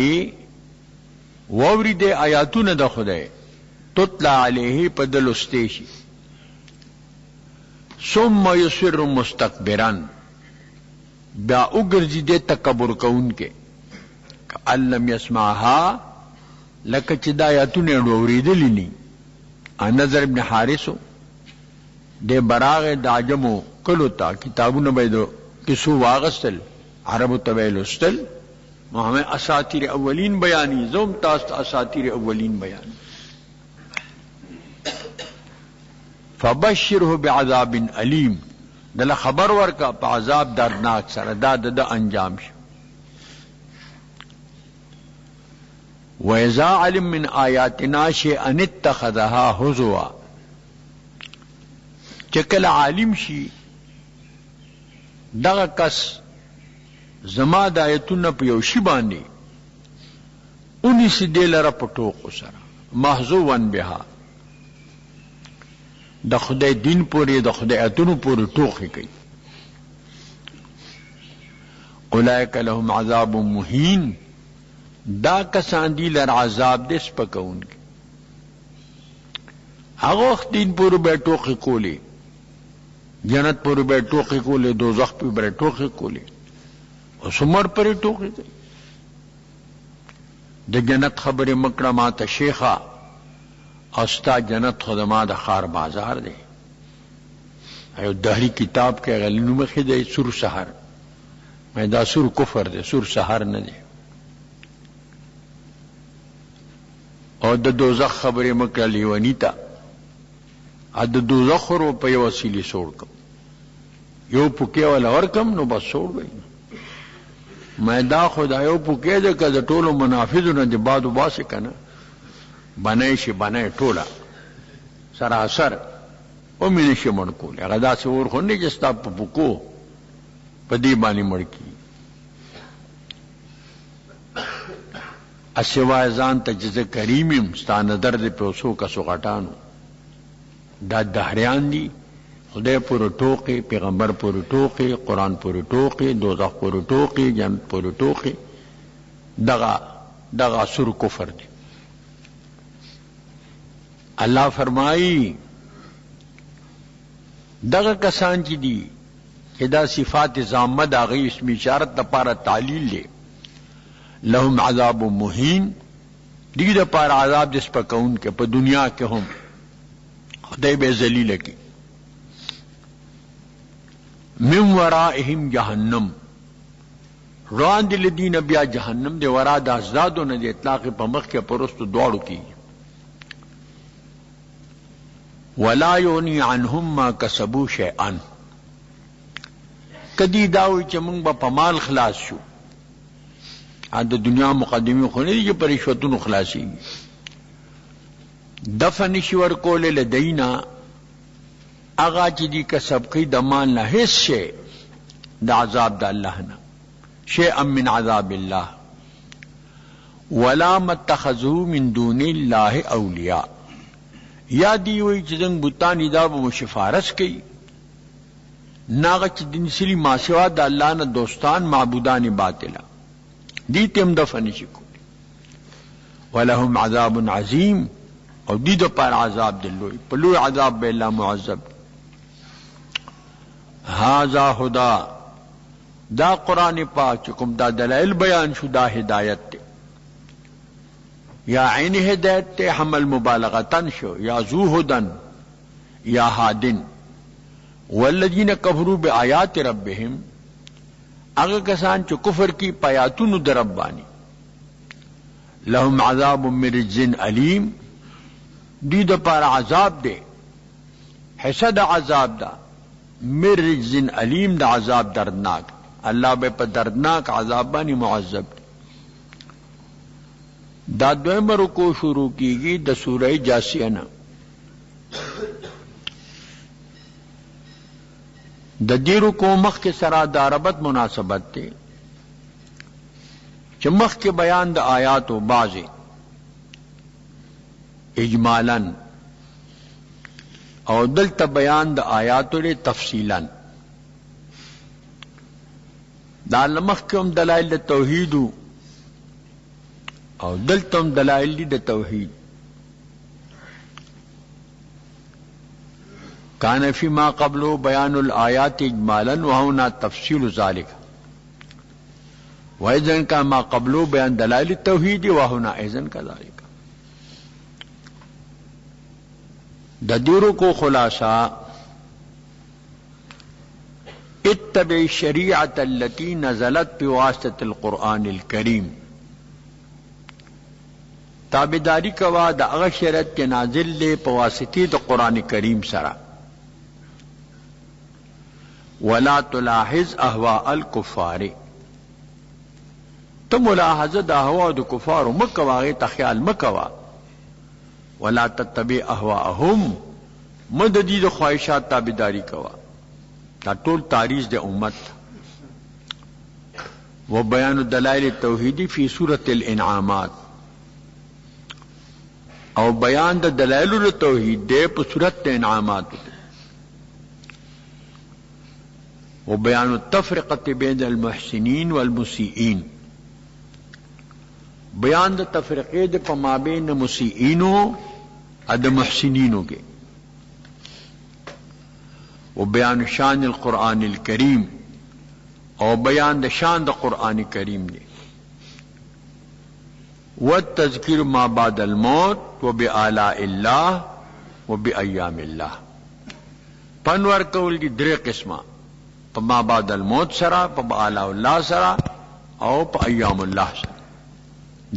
[SPEAKER 1] وورد آیاتون دا خدای تطلع علیہ پدل استیشی. ثم یصر مستکبران، بیا اگرزی دے تکبر کون کے کأن لم یسمعها، لکه چې دا آیاتونه اوریدلی نی. نظر ابن حارثو دے براغ دا عجمو کلو تا کتابونه بیدو کسو واغستل عربو طویل استل محمد اساطیر اولین بیانی زوم تاست اساطیر اولین بیانی. فبشره بعذاب علیم، دل خبر ورکا پا عذاب دردناک سر دا دا انجام شو. وَإِذَا عَلِمْ مِنْ آیَاتِنَا شَيْئًا اتَّخَذَهَا هُزُوًا، چکل عالم شی دغه کس زما د آیتونه په یو شی باندې اونی سی دی لره په ټوکو سره محظوظن بها، د خدای دین پورې د خدای آیتونو پورې ټوکې کوي. اولئک لهم عذاب مهین، دا کسان دی لر عذاب دے سپکون کی. هغه وخت دین پورې به ټوکې کولی، جنت پورې به ټوکې کولی، دوزخ پورې به ټوکې کولی، اوس عمر پورې ټوکې کوي. د جنت خبرې مکړه ما ته شیخه، او ستا جنت خو زما د خار بازار دی. ایو دهری کتاب کې غلینو مخې دی سور سحر، مې دا سور کفر دی، سور سحر نه دی. او د دوزخ خبرې مکړه لیونی ته، د دوزخ رو په یو وسیلې سوړ کم، یو پوکې والا ورکم نو بس سوړ وي. مې دا خدا یو پوکې ده که د ټولو منافذو نه د باد وباسې که نه بنای شي، بنای ټوله سراسر او مې نشي مړ کولی. هغه داسې اور خو نه چې ستا په پوکو په دې باندې مړ کي. اسوای ځان ته جزه کریم یم، ستا نظر دې په اوسو کسو غټانو. دا دهریان دي، خدای پورې ټوکې، پیغمبر پورې ټوکې، قرآن پورې ټوکې، دوزخ پورې ټوکې، جنت پورې ټوکې. دغه سور کفر دی. اللہ فرمائی دغه کسان چې دي چې دا صفات ذامه دا غي اسم اشارت د پاره تعلیل لے، لهم عذاب مهین، دیگه دا پاره عذاب دس پکون کے په دنیا کې هم خدای به ذلیل کی. من ورائهم جہنم، روان دل دین بیا جہنم دے ورا دا ازدادو نه دے اطلاق په مخ کې پرستو دوړو کی. ولا یونی عنهم ما کسبوا شیئا، کدی داوی چې موږ به په مال خلاص شو، د دنیا مقدمه خو نه دي چې په رشوتونو خلاصي. دفع نشي ورکول لدینا اغا چې دی کسب کوي د مال نه هیڅ شی د عذاب د الله نه، شیئا من عذاب الله. ولا متخذوا من دون الله اولیاء، یا دی وی چې دنګ بوتانی دا به شفارس کوي، ناغه چې دین سلی ما سوا د الله نه دوستان معبودان باطلا، دی تم دفع نشي کولی. ولهم عذاب عظیم، او دی دو پر عذاب دلوی پلوی عذاب بے اللہ معذب. هذا ہدا، دا قرآن پاک چکم دا دلائل بیان شو دا ہدایت تے، یا عین ہدایت تے حمل مبالغتن شو، یا ذو ہدن یا ہادن. والذین کفروا بآیات ربہم، هغه کسان چې کفر کی پیاتونو درب بانی لهم عذاب من رجز علیم دی د پار عذاب دے حسد عذاب دا من رجز علیم دا عذاب دردناک اللہ بے پا دردناک عذاب بانی معذب دا دویم رکو شروع کی گی دا سورہ جاسیہ نا دا دی رکو مخ کے سرا دا ربط مناسبت تے چھ مخ کے بیان دا آیات و بازی اجمالاً او دلتا بیان دا آیاتو لے تفصیلاً دا لمخ کم دلائل دا توحیدو او دلتم دلائل دا توحید کان فی ما قبلو بیان الآیات اجمالاً وہونا تفصیل ذالک وإذن کا ما قبلو بیان دلائل التوحید وہونا ایذن کا ذالک ددیرو کو خلاصہ اتبع الشریعة التي نزلت بواسطة القرآن الكريم تابداری کوا دا اغا شریعت کے نازل لے بواسطی دا قرآن کریم سرا ولا تلاحظ احواء الكفار تو ملاحظہ دا احواء دا کفار مکوا غی تخیال مکوا ولا تتبع اهواءهم مددی د خواہشات تابعداری کوا دا ټول تعریض د امت و بیان دلائل التوحیدی فی سورۃ الانعامات او بیان د دلائل التوحید دے په سورۃ انعامات و بیان التفرقة بین المحسنین والمسیئین بیان د تفرقے د پمابین مسیئینوں اد محسنینوں کے و بیان شان القرآن الکریم اور بیان د شان د قرآن کریم نے والتذکیر ما بعد الموت و بآلاء اللہ و بایام اللہ پنور کول دی درے قسمہ پا ما بعد الموت سرا پا آلاء اللہ سرا او پا ایام اللہ سرا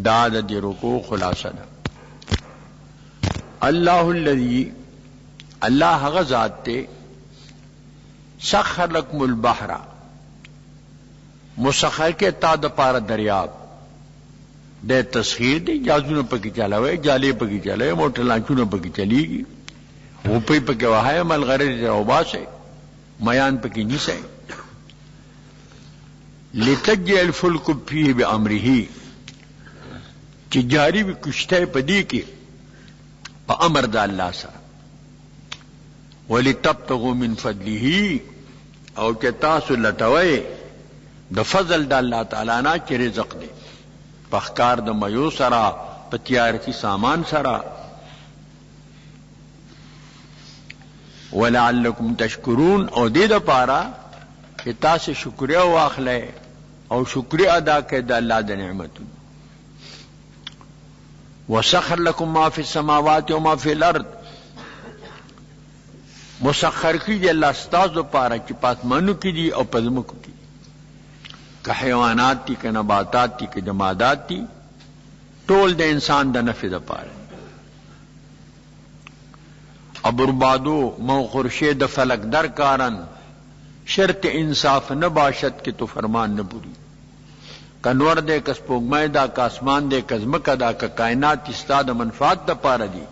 [SPEAKER 1] داد دی رکو خلاصہ دا اللہ الذی اللہ غزات تے سخر لکم البحر مسخر کے تا دا پارا دریاب دے تسخیر دی جازو پکی چلاوے جالے پکی چلاوے موٹر لانچو پکی چلی گی اوپی پکی وہائے ملغرر روبا سے میان پکی نیسے لتجئ الفلک فیہ بامرہی چی جاری بھی کشتے پدی کی پا امر دا اللہ سا وَلِتَبْتَغُوا مِن فَضْلِهِ او کہ تاسو لٹوئے دا فضل دا اللہ تعالیٰ نا چی رزق دے پخکار دا میو سرا پتیارتی سامان سرا وَلَعَلَّكُمْ تَشْكُرُونَ او دے دا پارا کہ تاسو شکریہ واخلے او شکریہ ادا کہ دا اللہ دا نعمتون وسخر لكم ما في السماوات وما في الارض مسخر کی دی اللہ استاذ پارا چی پاسمانو کی دی او پزمکو کی کہ حیوانات تی کہ نباتات تی کہ جمادات تی ټول د انسان د نفع د پاره ابربادو مو خورشید فلک در کارن شرط انصاف نہ باشد کہ تو فرمان نہ پوری کنور دے کس پوگمائے دا کا اسمان دے کزمک دا کا کائنات استا دا منفعات دا پارا دی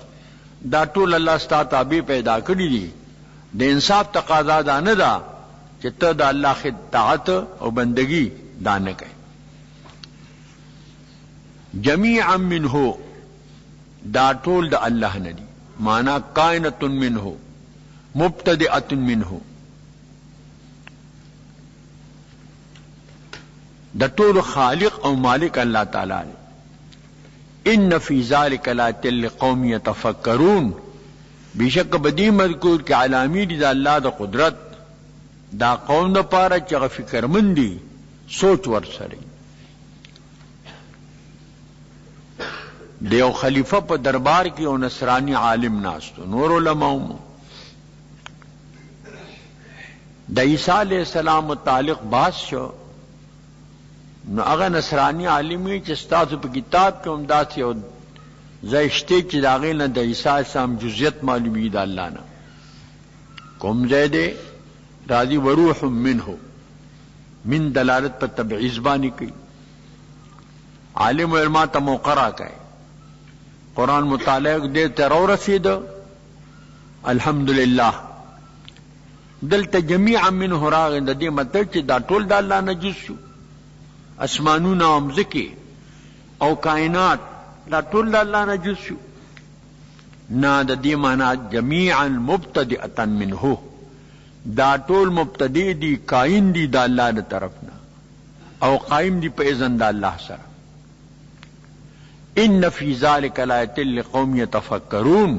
[SPEAKER 1] دا ټول اللہ استا تابع پیدا کری دی دے انصاف تقاضا دا ندا چتا دا اللہ خد طاعت او بندگی دا نکے جمیعا منہو دا ټول دا اللہ ندی مانا کائنت منہو مبتدئت منہو دا ټول خالق او مالک اللہ تعالی ان فی ذلک لآیات لقوم یتفکرون بیشک بدی مذکور کی علامی دی دا اللہ دا قدرت دا قوم دا پارا چغ فکر مندی سوچ ور سری دیو خلیفہ پا دربار کی او نصرانی عالم ناستو نور علماء دا عیسیٰ علیہ السلام متعلق بحث شو نو هغه نصرانی عالم وی چې ستاسو په کتاب کې هم داسې یو ځای شته چې د هغې نه د عیسی السلام جزیت معلومي د الله نه کوم ځای دی راځي وروح منه من دلالت پر تبعیض باندې کوي عالم علما ته موقع راکړي قرآن مطالعه دې ته راورسېد الحمدلله دلته جمیعا منه راغی د دې مطلب چې دا ټول د الله نه جز شو اسمانونه او مځکې او کائنات دا ټول د الله نه جز شو نه د دې معنا جمیعا مبتدئه منه دا ټول مبتدی دی قائم دی د الله د طرف نه او قائم دی په اذن د الله سره ان فی ذلک لآیۃ لقوم یتفکرون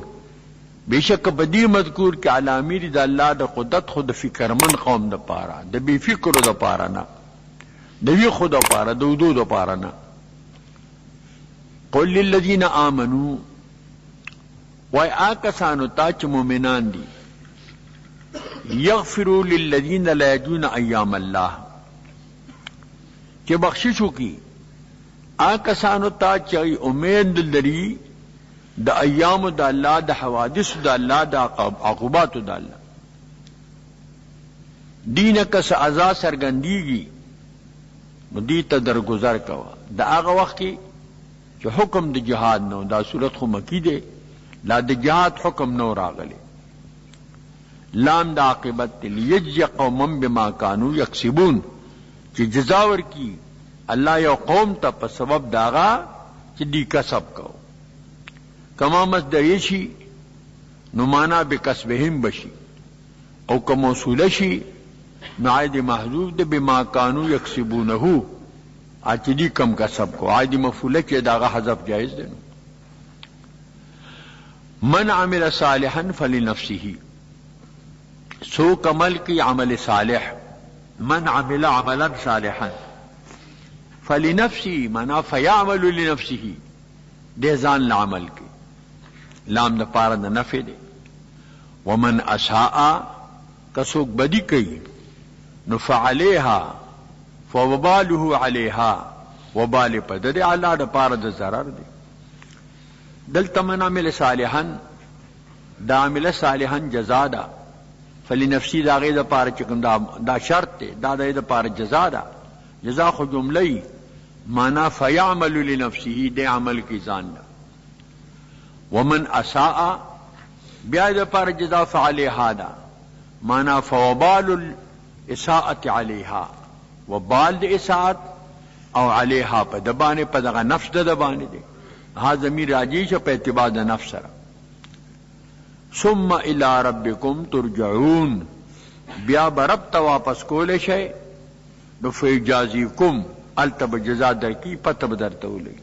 [SPEAKER 1] بیشک بدی مذکور کې علامه دی د الله د قدرت خود فکرمن قوم د پاره د بی فکر د پاره نه د وی خود د پاره د ودود د پاره نه قل للذین آمنوا وای آکسانو تا چې مؤمنان دي یغفروا للذین لا یجون ایام الله چې بخششو کی آکسانو تا چې امید لري د ایام د الله د حوادث د الله د عقوبات د الله دین کس عزا سرګندیږي نو دی ته درگذر کوا د هغه وخت کې چې حکم د جهاد نو دا صورت خو مکی دی لا د جهاد حکم نو راغلی لام دا عاقبت لیجزی قوما بما کانوا یکسبون چې جزا ورکی الله یو قوم ته په سبب داغا چې دی کسب کو کما مصدر شي نو معنا بکسبهم بشي او که موصوله شي نو عائد محذوف ده بما کانوا یکسبونه اچ دی کم کسب کو عائد مفعوله کې داغه حذف جائز ده من عمل صالحا فلنفسه سوک عمل کی عمل صالح من عمل عملا صالحا فلنفسه منا فیعمل لنفسه دے ځان لعمل کی لام د پاره د نفع دی ومن اساء کسوک بدی کوي نو فعليها فوباله عليها وبال پدد علا د پاره د ضرر دی دلته من عمل صالحا دا عمل صالحا جزا ده فلنفسی دا غیر دا پار چکم دا شرط تے دا دا پار جزا دا جزا خو جملئی مانا فیعمل لنفسی دے عمل کی زان دا ومن اساء بیا دا پار جزا فعلیہا دا مانا فوبال الاساءت علیہا وبال دا اساعت او علیہا پا دبانے پا دغا نفس دا دبانے دے ہا ضمیر راجیش پا اعتبار دا نفس سرا ثم الى ربکم ترجعون بیا برب تا واپس کولے شے نو فیجازیکم التب جزا در کی پتب در تولی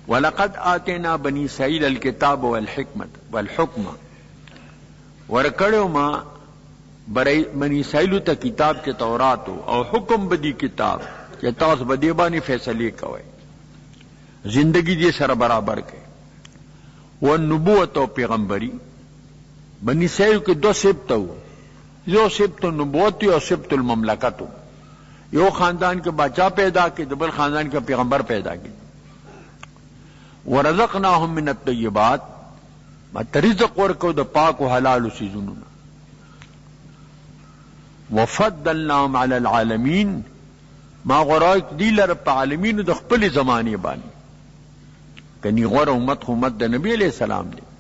[SPEAKER 1] ولقد آتینا بنی اسرائیل الکتاب والحکم ورکڑو ما بنی اسرائیل تا کتاب کے توراتو او حکم بدی کتاب کہ تاس بدیبانی فیصلی کوئے زندگی دی سر برابر کے والنبوت و پیغمبری بنی اسرائیل کے دو سبت ہو یو سبت النبوت اور سبت المملکت ہو یو خاندان کے بادشاہ پیدا کی دبل خاندان کے پیغمبر پیدا کی ورزقناہم من الطیبات ما رزق ورکو د پاک و حلال سیزونو وفضلناهم علی العالمین ما غرائک دی لرب عالمین د خپل زمانی بانی کنی غور امت خو امت د نبی علیہ السلام دی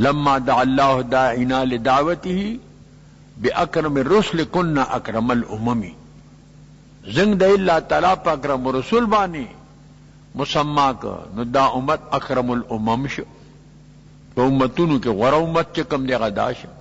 [SPEAKER 1] لما دعا اللہ داعینا لدعوته باکرم الرسل کننا اکرم الاممی زنگ دا اللہ تعالیٰ پا اکرم رسول بانی مسمع کا نو دا امت اکرم الامم شو تو امتونو کے غور امت چکم دے غدا شو